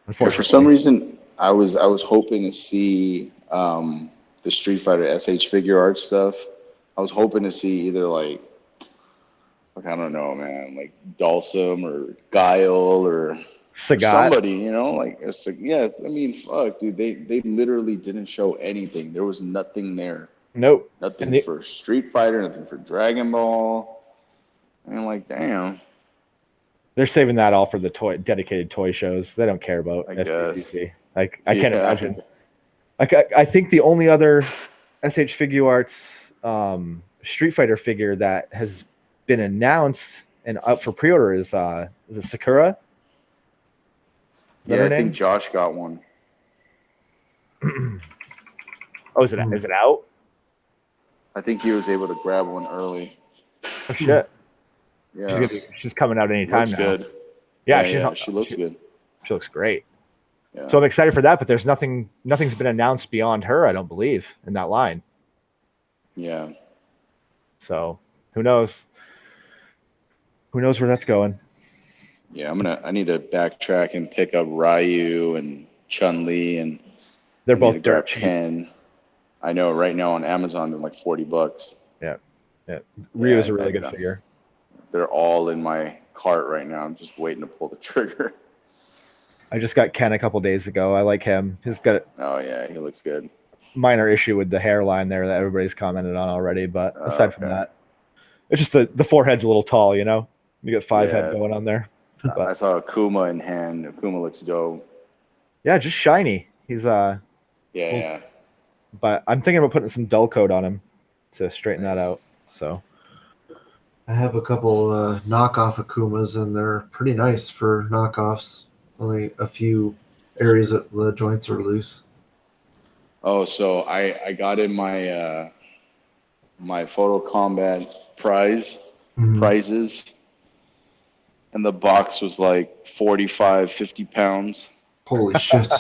Unfortunately, For some reason, I was hoping to see the Street Fighter SH Figure Arts stuff. I was hoping to see either like I don't know, man, like Dalsum or Guile or Sagat. somebody, you know, like I mean, fuck, dude, they literally didn't show anything. There was nothing there. Nope. Nothing for Street Fighter, nothing for Dragon Ball. And like, damn. They're saving that all for the dedicated toy shows. They don't care about SDCC. Like, I can't imagine. Like, I think the only other SH Figure Arts Street Fighter figure that has been announced and up for pre-order is it Sakura? Yeah, I think Josh got one. Oh, is it out? I think he was able to grab one early. Oh shit! Yeah, she's coming out anytime now. Good. Yeah, she looks good. She looks great. Yeah. So I'm excited for that, but there's nothing's been announced beyond her, I don't believe, in that line. Yeah. So who knows? Who knows where that's going? Yeah, I need to backtrack and pick up Ryu and Chun-Li, and they're both dirt cheap. I know right now on Amazon they're like $40. Yeah. Ryu is a really good figure. They're all in my cart right now. I'm just waiting to pull the trigger. I just got Ken a couple days ago. I like him. He's got he looks good. Minor issue with the hairline there that everybody's commented on already, but aside from that, it's just the forehead's a little tall, you know? You got 5 head going on there. But I saw Akuma in hand. Akuma looks dope. Yeah, just shiny. He's yeah. But I'm thinking about putting some dull coat on him to straighten that out. So I have a couple knockoff Akumas, and they're pretty nice for knockoffs. Only a few areas that the joints are loose. Oh, so I got in my my Photo Combat prizes, and the box was like 45, 50 pounds. Holy shit.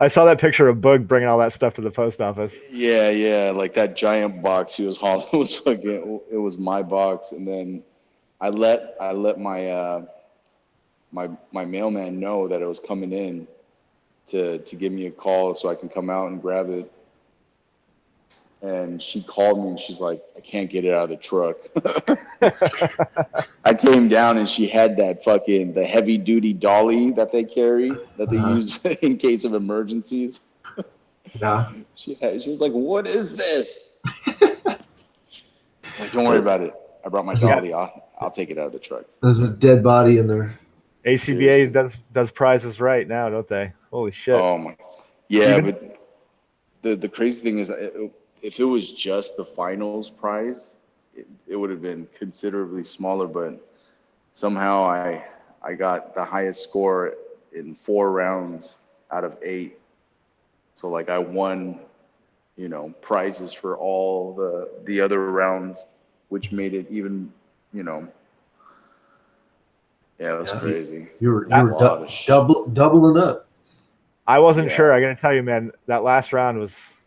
I saw that picture of Boog bringing all that stuff to the post office. Yeah, like that giant box he was hauling was fucking, it was my box, and then I let my my mailman know that it was coming in to give me a call so I can come out and grab it. And she called me and she's like, I can't get it out of the truck. I came down and she had that the heavy duty dolly that they carry, that they use in case of emergencies. Yeah. She was like, what is this? It's like, don't worry about it. I brought my dolly off. I'll take it out of the truck. There's a dead body in there. ACBA does prizes right now, don't they? Holy shit! Oh my, yeah. Even- But the crazy thing is, if it was just the finals prize, it would have been considerably smaller. But somehow I got the highest score in 4 rounds out of 8. So like I won, prizes for all the other rounds, which made it even, yeah, it was crazy. You were doubling up. I wasn't Yeah. sure. I got to tell you, man, that last round was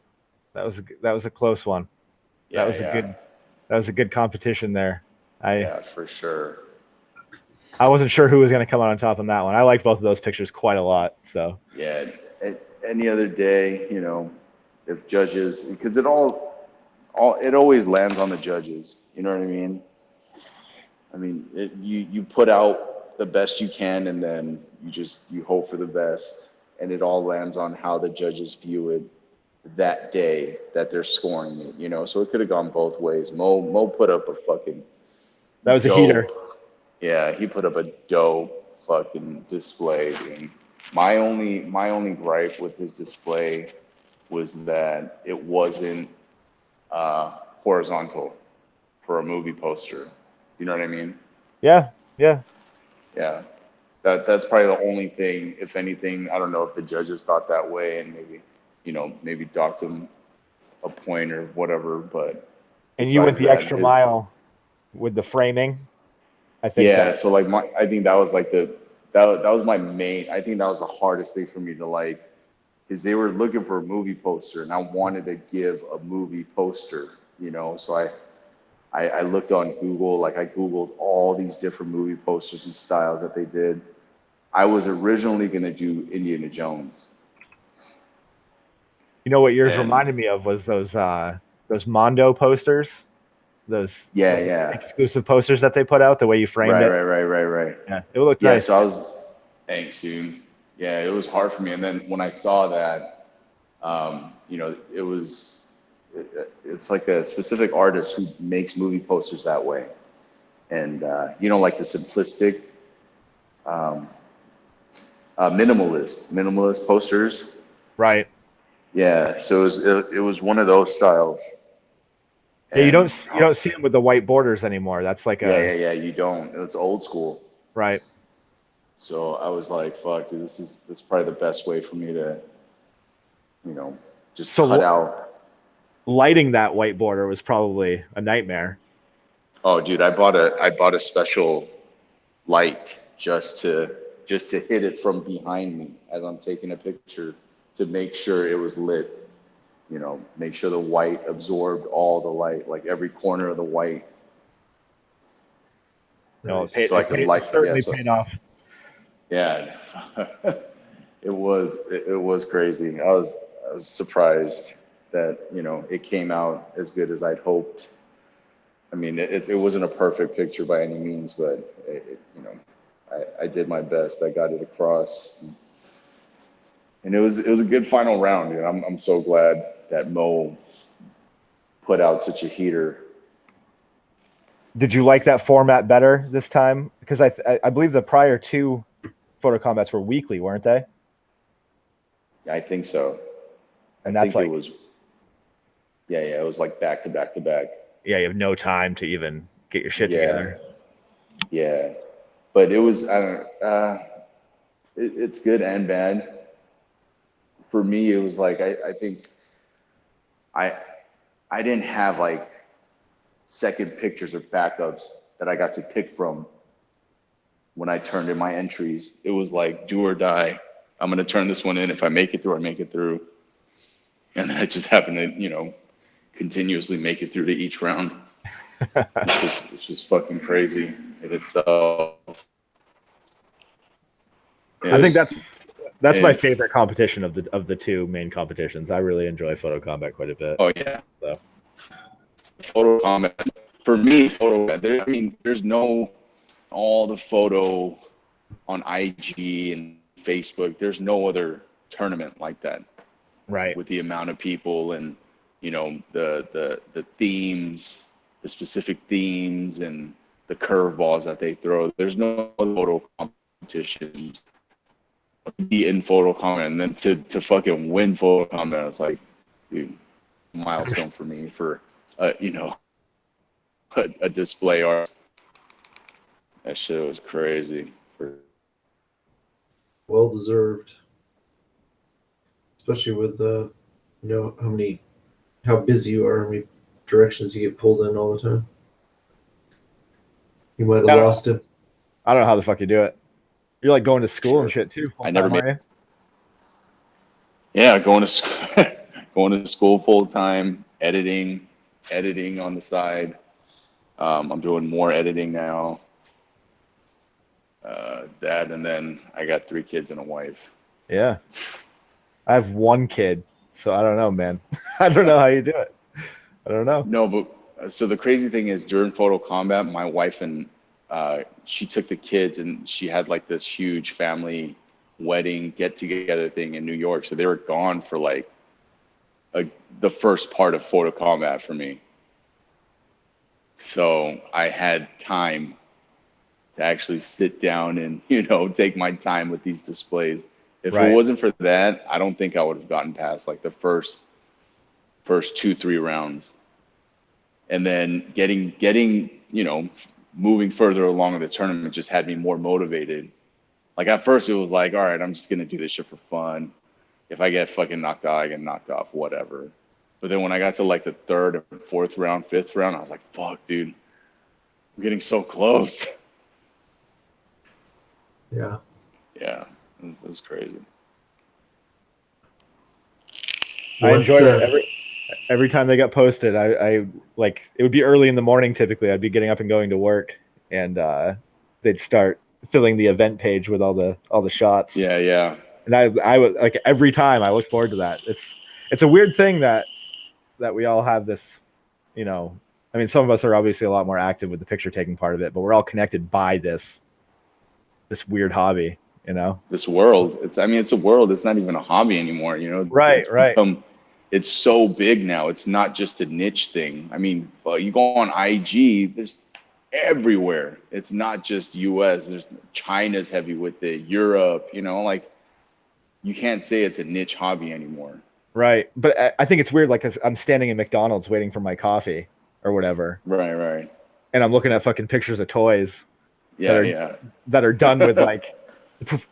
a close one. Yeah, That was a good competition there. Yeah, for sure. I wasn't sure who was going to come out on top on that one. I liked both of those pictures quite a lot. So Yeah, any other day, if judges, because it always lands on the judges. You know what I mean? I mean, you put out the best you can, and then you hope for the best, and it all lands on how the judges view it that day that they're scoring it. So it could have gone both ways. Mo put up a fucking that was a heater. Yeah, he put up a dope fucking display. And my only gripe with his display was that it wasn't horizontal for a movie poster. You know what I mean? Yeah. Yeah. That's probably the only thing. If anything, I don't know if the judges thought that way, and maybe docked them a point or whatever. But And you went the extra mile with the framing. I think. Yeah. So like I think that was like that was my main. I think that was the hardest thing for me to like, because they were looking for a movie poster, and I wanted to give a movie poster. So I looked on Google, like I Googled all these different movie posters and styles that they did. I was originally going to do Indiana Jones. You know what yours reminded me of was those Mondo posters, those exclusive posters that they put out, the way you framed it. Right. Yeah, it looked nice. So thanks, dude. Yeah, it was hard for me. And then when I saw that, it's like a specific artist who makes movie posters that way. And, like the simplistic, minimalist posters. Right. Yeah. So it was one of those styles. Yeah, you don't see them with the white borders anymore. That's like yeah. You don't. It's old school. Right. So I was like, "Fuck, dude, this is probably the best way for me to, just cut out." Lighting that white border was probably a nightmare. Oh, dude, I bought a special light just to hit it from behind me as I'm taking a picture to make sure it was lit. Make sure the white absorbed all the light, like every corner of the white. No, so I could light. Certainly paid off. Yeah, it was crazy. I was surprised that it came out as good as I'd hoped. I mean, it wasn't a perfect picture by any means, but I did my best. I got it across, and it was a good final round. Dude. I'm so glad that Mo put out such a heater. Did you like that format better this time? Because I believe the prior 2 photo combats were weekly, weren't they? Yeah, I think so. And that's like it was. Yeah, it was like back to back to back. Yeah, you have no time to even get your shit together. Yeah, but it was. I don't. It's good and bad. For me, it was like I think I didn't have like second pictures or backups that I got to pick from when I turned in my entries. It was like do or die. I'm gonna turn this one in. If I make it through, I make it through. And then I just happened to, continuously make it through to each round, which was fucking crazy in itself. I think that's my favorite competition of the 2 main competitions. I really enjoy photo combat quite a bit. Oh yeah. So. Photo combat for me. There's no all the photo on IG and Facebook. There's no other tournament like that. Right. With the amount of people and the themes, the specific themes, and the curveballs that they throw. There's no photo competition. Be in photo comment and then to fucking win photo comment, it's like, dude, milestone for me for you know, a display art. That shit was crazy. Well deserved, especially with you know how busy you are, how many directions you get pulled in all the time. You might have lost him. I don't know how the fuck you do it. You're like going to school and shit too. I never made. Yeah, going to school full time, editing on the side. I'm doing more editing now. That, and then I got 3 kids and a wife. Yeah, I have 1 kid, so I don't know, man. I don't know how you do it. I don't know. No, but so the crazy thing is during Photo Combat, my wife and she took the kids and she had like this huge family wedding get together thing in New York. So they were gone for like the first part of Photo Combat for me. So I had time to actually sit down and, you know, take my time with these displays. If it wasn't for that, I don't think I would have gotten past like the first 2-3 rounds. And then getting, you know, moving further along in the tournament just had me more motivated. Like at first it was like, all right, I'm just going to do this shit for fun. If I get fucking knocked out, I get knocked off, whatever. But then when I got to like the 3rd and 4th round, 5th round, I was like, fuck, dude, I'm getting so close. Yeah. Yeah, it was crazy. I enjoyed it every time they got posted. I like, it would be early in the morning typically. I'd be getting up and going to work, and they'd start filling the event page with all the shots. Yeah. And I would like every time I look forward to that. It's a weird thing that we all have this, you know. I mean, some of us are obviously a lot more active with the picture taking part of it, but we're all connected by this weird hobby, you know. This world. It's a world. It's not even a hobby anymore, you know. Right. It's so big now. It's not just a niche thing. I mean, you go on IG, there's everywhere. It's not just US. There's China's heavy with it, Europe, you know, like you can't say it's a niche hobby anymore. Right. But I think it's weird, like I'm standing in McDonald's waiting for my coffee or whatever. Right. And I'm looking at fucking pictures of toys that are done with like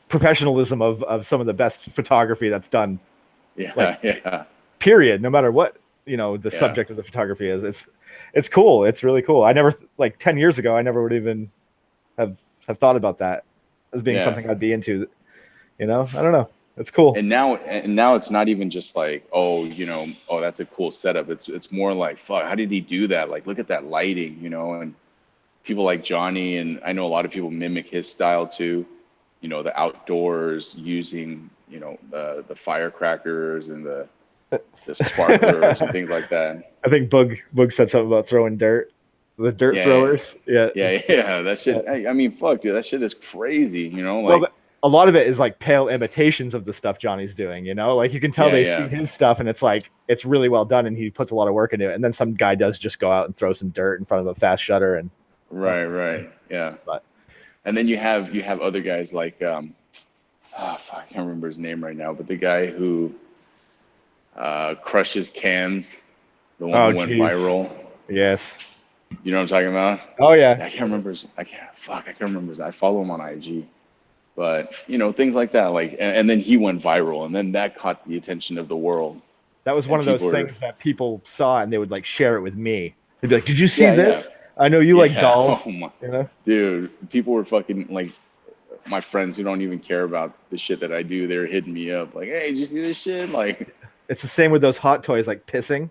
professionalism of some of the best photography that's done. Yeah. Period. No matter what, you know, the subject of the photography is. It's cool. It's really cool. I never, like 10 years ago, I never would even have thought about that as being something I'd be into. You know, I don't know. It's cool. And now it's not even just like, oh, you know, oh, that's a cool setup. It's more like, fuck, how did he do that? Like, look at that lighting, you know, and people like Johnny, and I know a lot of people mimic his style too. You know, the outdoors using, you know, the firecrackers and the sparklers and things like that. I think Boog said something about throwing dirt. The dirt throwers. Yeah. That shit. I mean, fuck, dude, that shit is crazy. You know, like. Well, a lot of it is like pale imitations of the stuff Johnny's doing, you know, like you can tell see his stuff and it's like, it's really well done and he puts a lot of work into it. And then some guy does just go out and throw some dirt in front of a fast shutter and right. Yeah. And then you have other guys like, fuck, I can't remember his name right now, but the guy who crushes cans, the one who went viral. Yes. You know what I'm talking about? Oh yeah. I can't remember his, I follow him on IG. But, you know, things like that, like, and then he went viral, and then that caught the attention of the world. That was one of those things that people saw, and they would like share it with me. They'd be like, "Did you see this? I know you like dolls." Oh my, you know? Dude, people were fucking like, my friends who don't even care about the shit that I do, they're hitting me up like, "Hey, did you see this shit?" Like, it's the same with those hot toys, like pissing.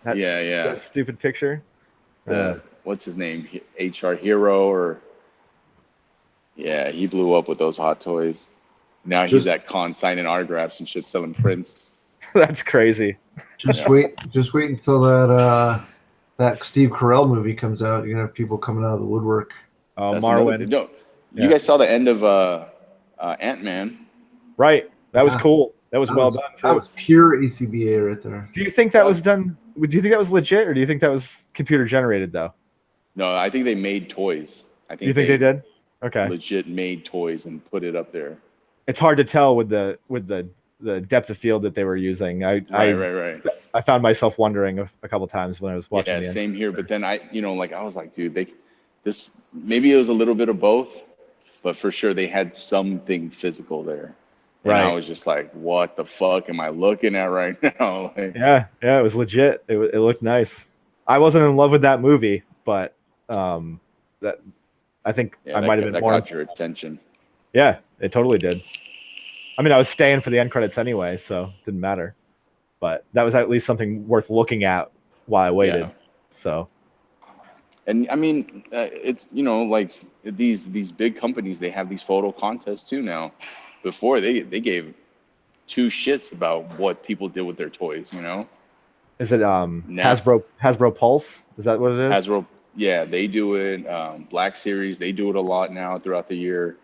That's, yeah. That stupid picture. What's his name? HR Hero or. Yeah, he blew up with those hot toys. Now he's at con signing autographs and shit, selling prints. That's crazy. Just wait until that Steve Carell movie comes out. You're gonna have people coming out of the woodwork. Oh, Marwin. You guys saw the end of Ant-Man. Right. That was cool. That was well done. That was pure ACBA right there. Do you think that was done? Do you think that was legit, or do you think that was computer generated though? No, I think they made toys. I think You think they did? Okay. legit made toys and put it up there. It's hard to tell with the depth of field that they were using. Right. I found myself wondering a couple times when I was watching. Yeah, the same here. But then I was like, dude, this maybe it was a little bit of both, but for sure they had something physical there. And Right. I was just like, what the fuck am I looking at right now? Like, Yeah, it was legit. It looked nice. I wasn't in love with that movie, but that I think I might have been that more. got your attention. Yeah, it totally did. I mean, I was staying for the end credits anyway, so it didn't matter. But that was at least something worth looking at while I waited. Yeah. So. And I mean, it's like these big companies, they have these photo contests too now. Before they gave two shits about what people did with their toys. Is it Hasbro Pulse? Is that what it is? Hasbro, yeah, they do it. Black Series, they do it a lot now throughout the year,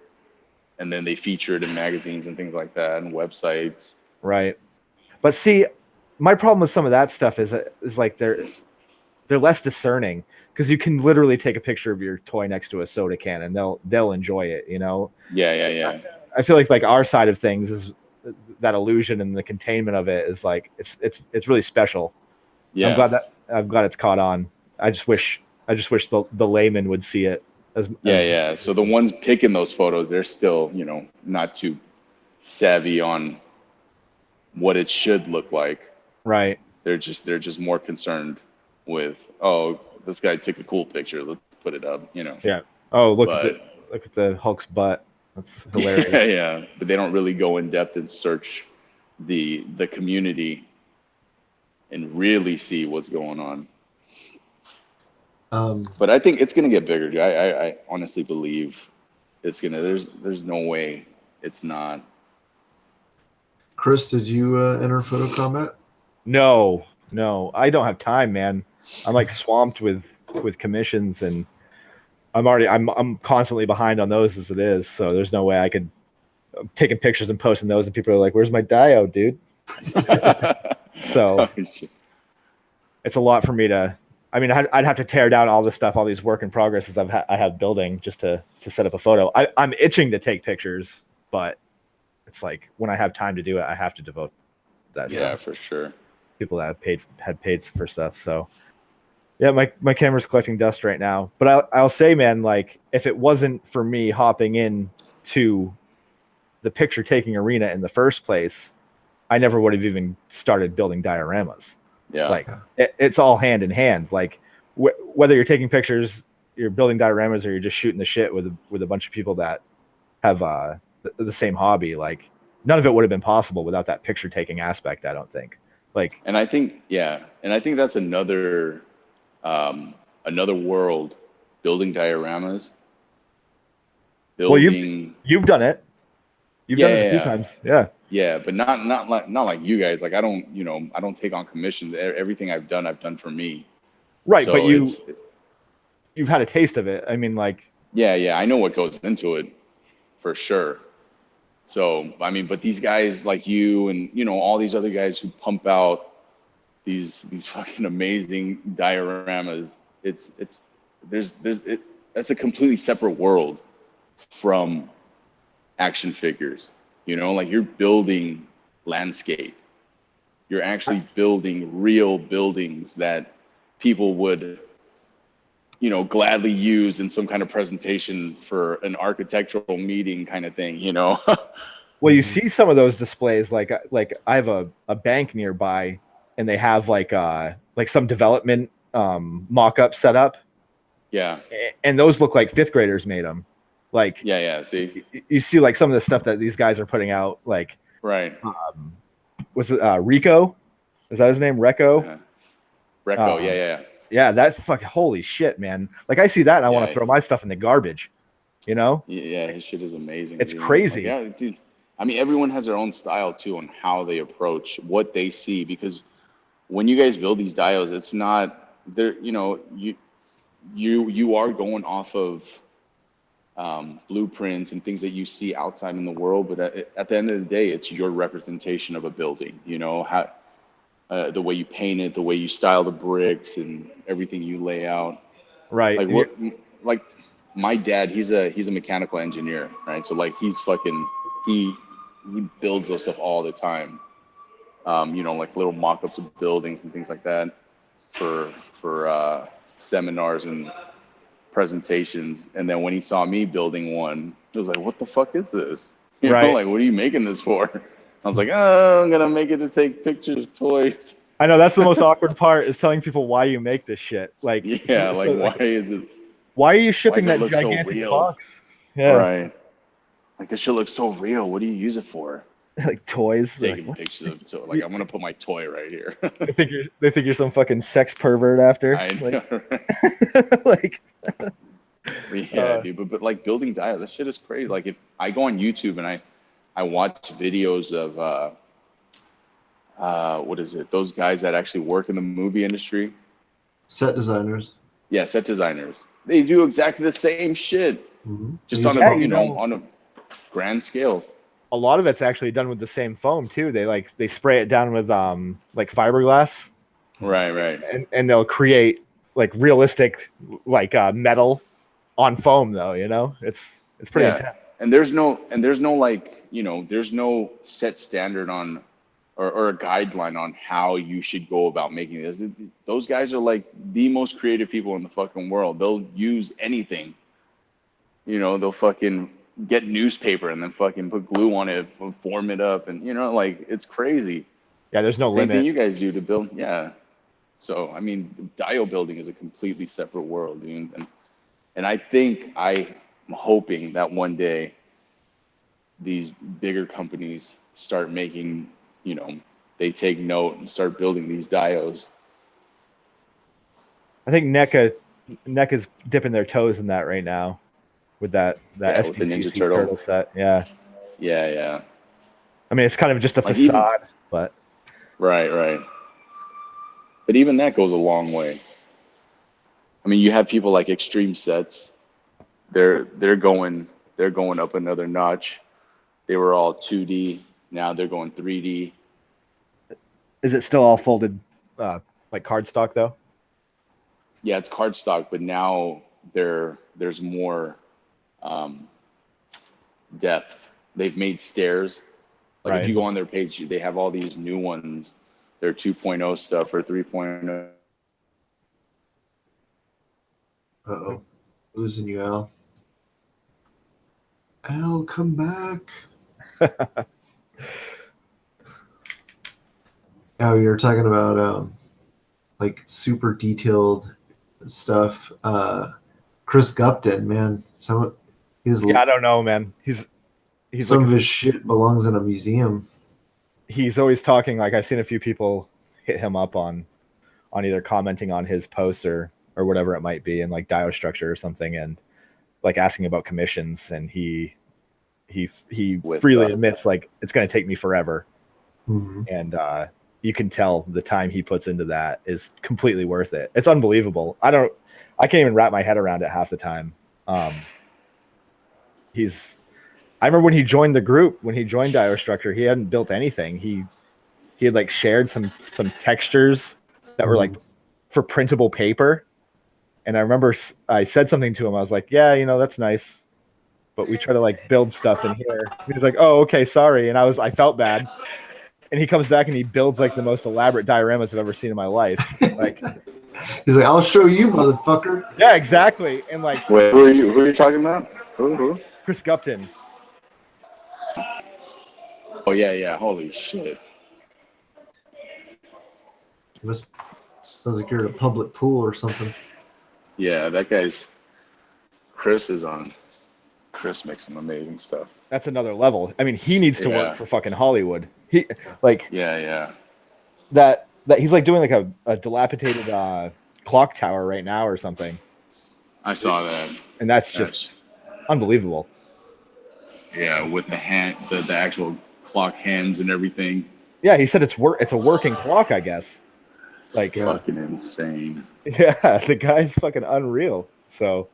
and then they feature it in magazines and things like that and websites. Right. But see, my problem with some of that stuff is like they're less discerning, because you can literally take a picture of your toy next to a soda can and they'll enjoy it. Yeah. I feel like our side of things is that illusion and the containment of it is like it's really special. Yeah. I'm glad it's caught on. I just wish the layman would see it as yeah. So the ones picking those photos, they're still, not too savvy on what it should look like. Right. They're just more concerned with, oh, this guy took a cool picture, let's put it up, Yeah. Oh, look at the Hulk's butt. That's hilarious. Yeah. But they don't really go in depth and search the community and really see what's going on. But I think it's gonna get bigger, dude. I honestly believe it's gonna. There's no way it's not. Chris, did you enter photo combat? No, I don't have time, man. I'm like swamped with commissions, and I'm constantly behind on those as it is. So there's no way I could. I'm taking pictures and posting those, and people are like, "Where's my diode, dude?" So it's a lot for me to. I mean, I'd have to tear down all this stuff, all these work in progresses I have building just to set up a photo. I'm itching to take pictures, but it's like when I have time to do it, I have to devote that stuff. Yeah, for sure. People that had paid for stuff. So yeah, my camera's collecting dust right now. But I'll say, man, like if it wasn't for me hopping in to the picture taking arena in the first place, I never would have even started building dioramas. Yeah, like it's all hand in hand. Like whether you're taking pictures, you're building dioramas, or you're just shooting the shit with a bunch of people that have the same hobby. Like none of it would have been possible without that picture taking aspect. I don't think. Like, and I think that's another world, building dioramas. Well, you've done it. You've done it a few times. Yeah. Yeah, but not like you guys. Like I don't take on commissions. Everything I've done for me. Right, so but you've had a taste of it. I mean, like. Yeah, I know what goes into it, for sure. So I mean, but these guys like you and all these other guys who pump out these fucking amazing dioramas. That's a completely separate world from action figures. Like you're building landscape. You're actually building real buildings that people would, gladly use in some kind of presentation for an architectural meeting kind of thing, Well, you see some of those displays, like I have a bank nearby, and they have like some development mock-up set up. Yeah. And those look like fifth graders made them. Like, yeah. See, you see like some of the stuff that these guys are putting out, like, right. Was it Rico? Is that his name? Reco? Reco. Yeah. Yeah, that's fucking holy shit, man. Like I see that and I want to throw my stuff in the garbage, Yeah, his shit is amazing. It's crazy. Like, yeah, dude. I mean, everyone has their own style too on how they approach what they see, because when you guys build these dials, it's not there, you are going off of blueprints and things that you see outside in the world, but at the end of the day, it's your representation of a building. How the way you paint it, the way you style the bricks, and everything you lay out. Right. Like what? Like my dad, he's a mechanical engineer, right? So like he's fucking he builds those stuff all the time. You know, like little mock-ups of buildings and things like that for seminars and presentations. And then when he saw me building one, he was like, "What the fuck is this? You know, like what are you making this for?" I was like, "Oh, I'm gonna make it to take pictures of toys." I know that's the most awkward part is telling people why you make this shit. Like, yeah, like why is it? Why are you shipping that look so gigantic real? box? Yeah, right. Like this shit looks so real. What do you use it for? Like toys. Taking pictures of toys. Like I'm gonna put my toy right here. they think you're some fucking sex pervert after. I know, like, like yeah, dude. But like building diodes, that shit is crazy. Like if I go on YouTube and I watch videos of what is it? Those guys that actually work in the movie industry. Set designers. Yeah, set designers. They do exactly the same shit, just on a grand scale. A lot of it's actually done with the same foam too. They spray it down with like fiberglass. Right. And they'll create like realistic like metal on foam though, you know? It's pretty intense. And there's no like, you know, there's no set standard on or a guideline on how you should go about making this. Those guys are like the most creative people in the fucking world. They'll use anything. You know, they'll fucking get newspaper and then fucking put glue on it, form it up, and you know, like it's crazy. Yeah, there's no limit. Same thing you guys do to build. Yeah. So I mean, dio building is a completely separate world, dude. And I think I'm hoping that one day these bigger companies start making, you know, they take note and start building these dios. I think NECA's dipping their toes in that right now with that SDCC with the Ninja Turtle set. Yeah. I mean, it's kind of just a facade, but right. But even that goes a long way. I mean, you have people like Extreme Sets. They're going up another notch. They were all 2D. Now they're going 3D. Is it still all folded like cardstock though? Yeah, it's cardstock, but now there's more depth. They've made stairs. Like if you go on their page, they have all these new ones. They're 2.0 stuff or 3.0. Uh-oh. Losing you, Al. Al, come back. Oh, you're talking about like super detailed stuff. Chris Gupton, man. I don't know, man. He's some like of his shit belongs in a museum. He's always talking, like I've seen a few people hit him up on either commenting on his posts or whatever it might be in like dio structure or something, and like asking about commissions, and he freely admits like it's going to take me forever. And you can tell the time he puts into that is completely worth it. It's unbelievable. I can't even wrap my head around it half the time. I remember when he joined the group, when he joined Dio Structure, he hadn't built anything. He had like shared some textures that were like for printable paper. And I remember I said something to him. I was like, yeah, you know, that's nice, but we try to like build stuff in here. He was like, oh, okay, sorry. And I felt bad. And he comes back and he builds like the most elaborate dioramas I've ever seen in my life. Like, he's like, I'll show you, motherfucker. Yeah, exactly. And like, wait, who are you talking about? Who? Chris Gupton. Oh yeah. Holy shit. Sounds like you're at a public pool or something. Yeah, that Chris is on. Chris makes some amazing stuff. That's another level. I mean, he needs to work for fucking Hollywood. He like that he's like doing like a dilapidated clock tower right now or something. I saw that, and that's just unbelievable. Yeah, with the actual clock hands and everything. Yeah, he said it's a working clock, I guess. It's like fucking insane. Yeah, the guy's fucking unreal. So,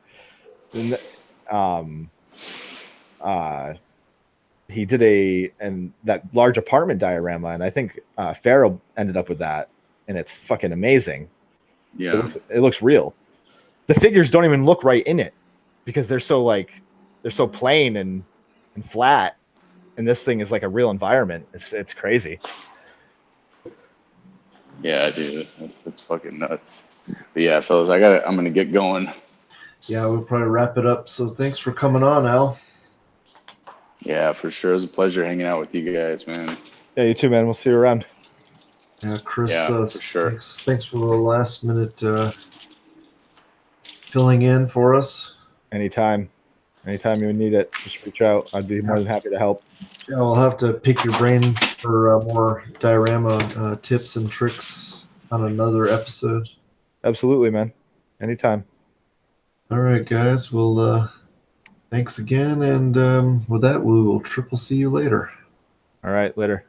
he did that large apartment diorama, and I think Farrell ended up with that, and it's fucking amazing. Yeah, it looks real. the figures don't even look right in it because they're so plain and flat, and this thing is like a real environment. It's crazy. Yeah, dude, it's fucking nuts. But yeah, fellas, I'm gonna get going. Yeah, we'll probably wrap it up. So thanks for coming on, Al. Yeah, for sure. It was a pleasure hanging out with you guys, man. Yeah, you too, man. We'll see you around. Yeah, Chris. Yeah, for sure. Thanks for the last minute filling in for us. Anytime you need it, just reach out. I'd be more than happy to help. Yeah, I'll have to pick your brain for more diorama tips and tricks on another episode. Absolutely, man. Anytime. All right, guys. Well, thanks again, and with that, we will triple see you later. All right, later.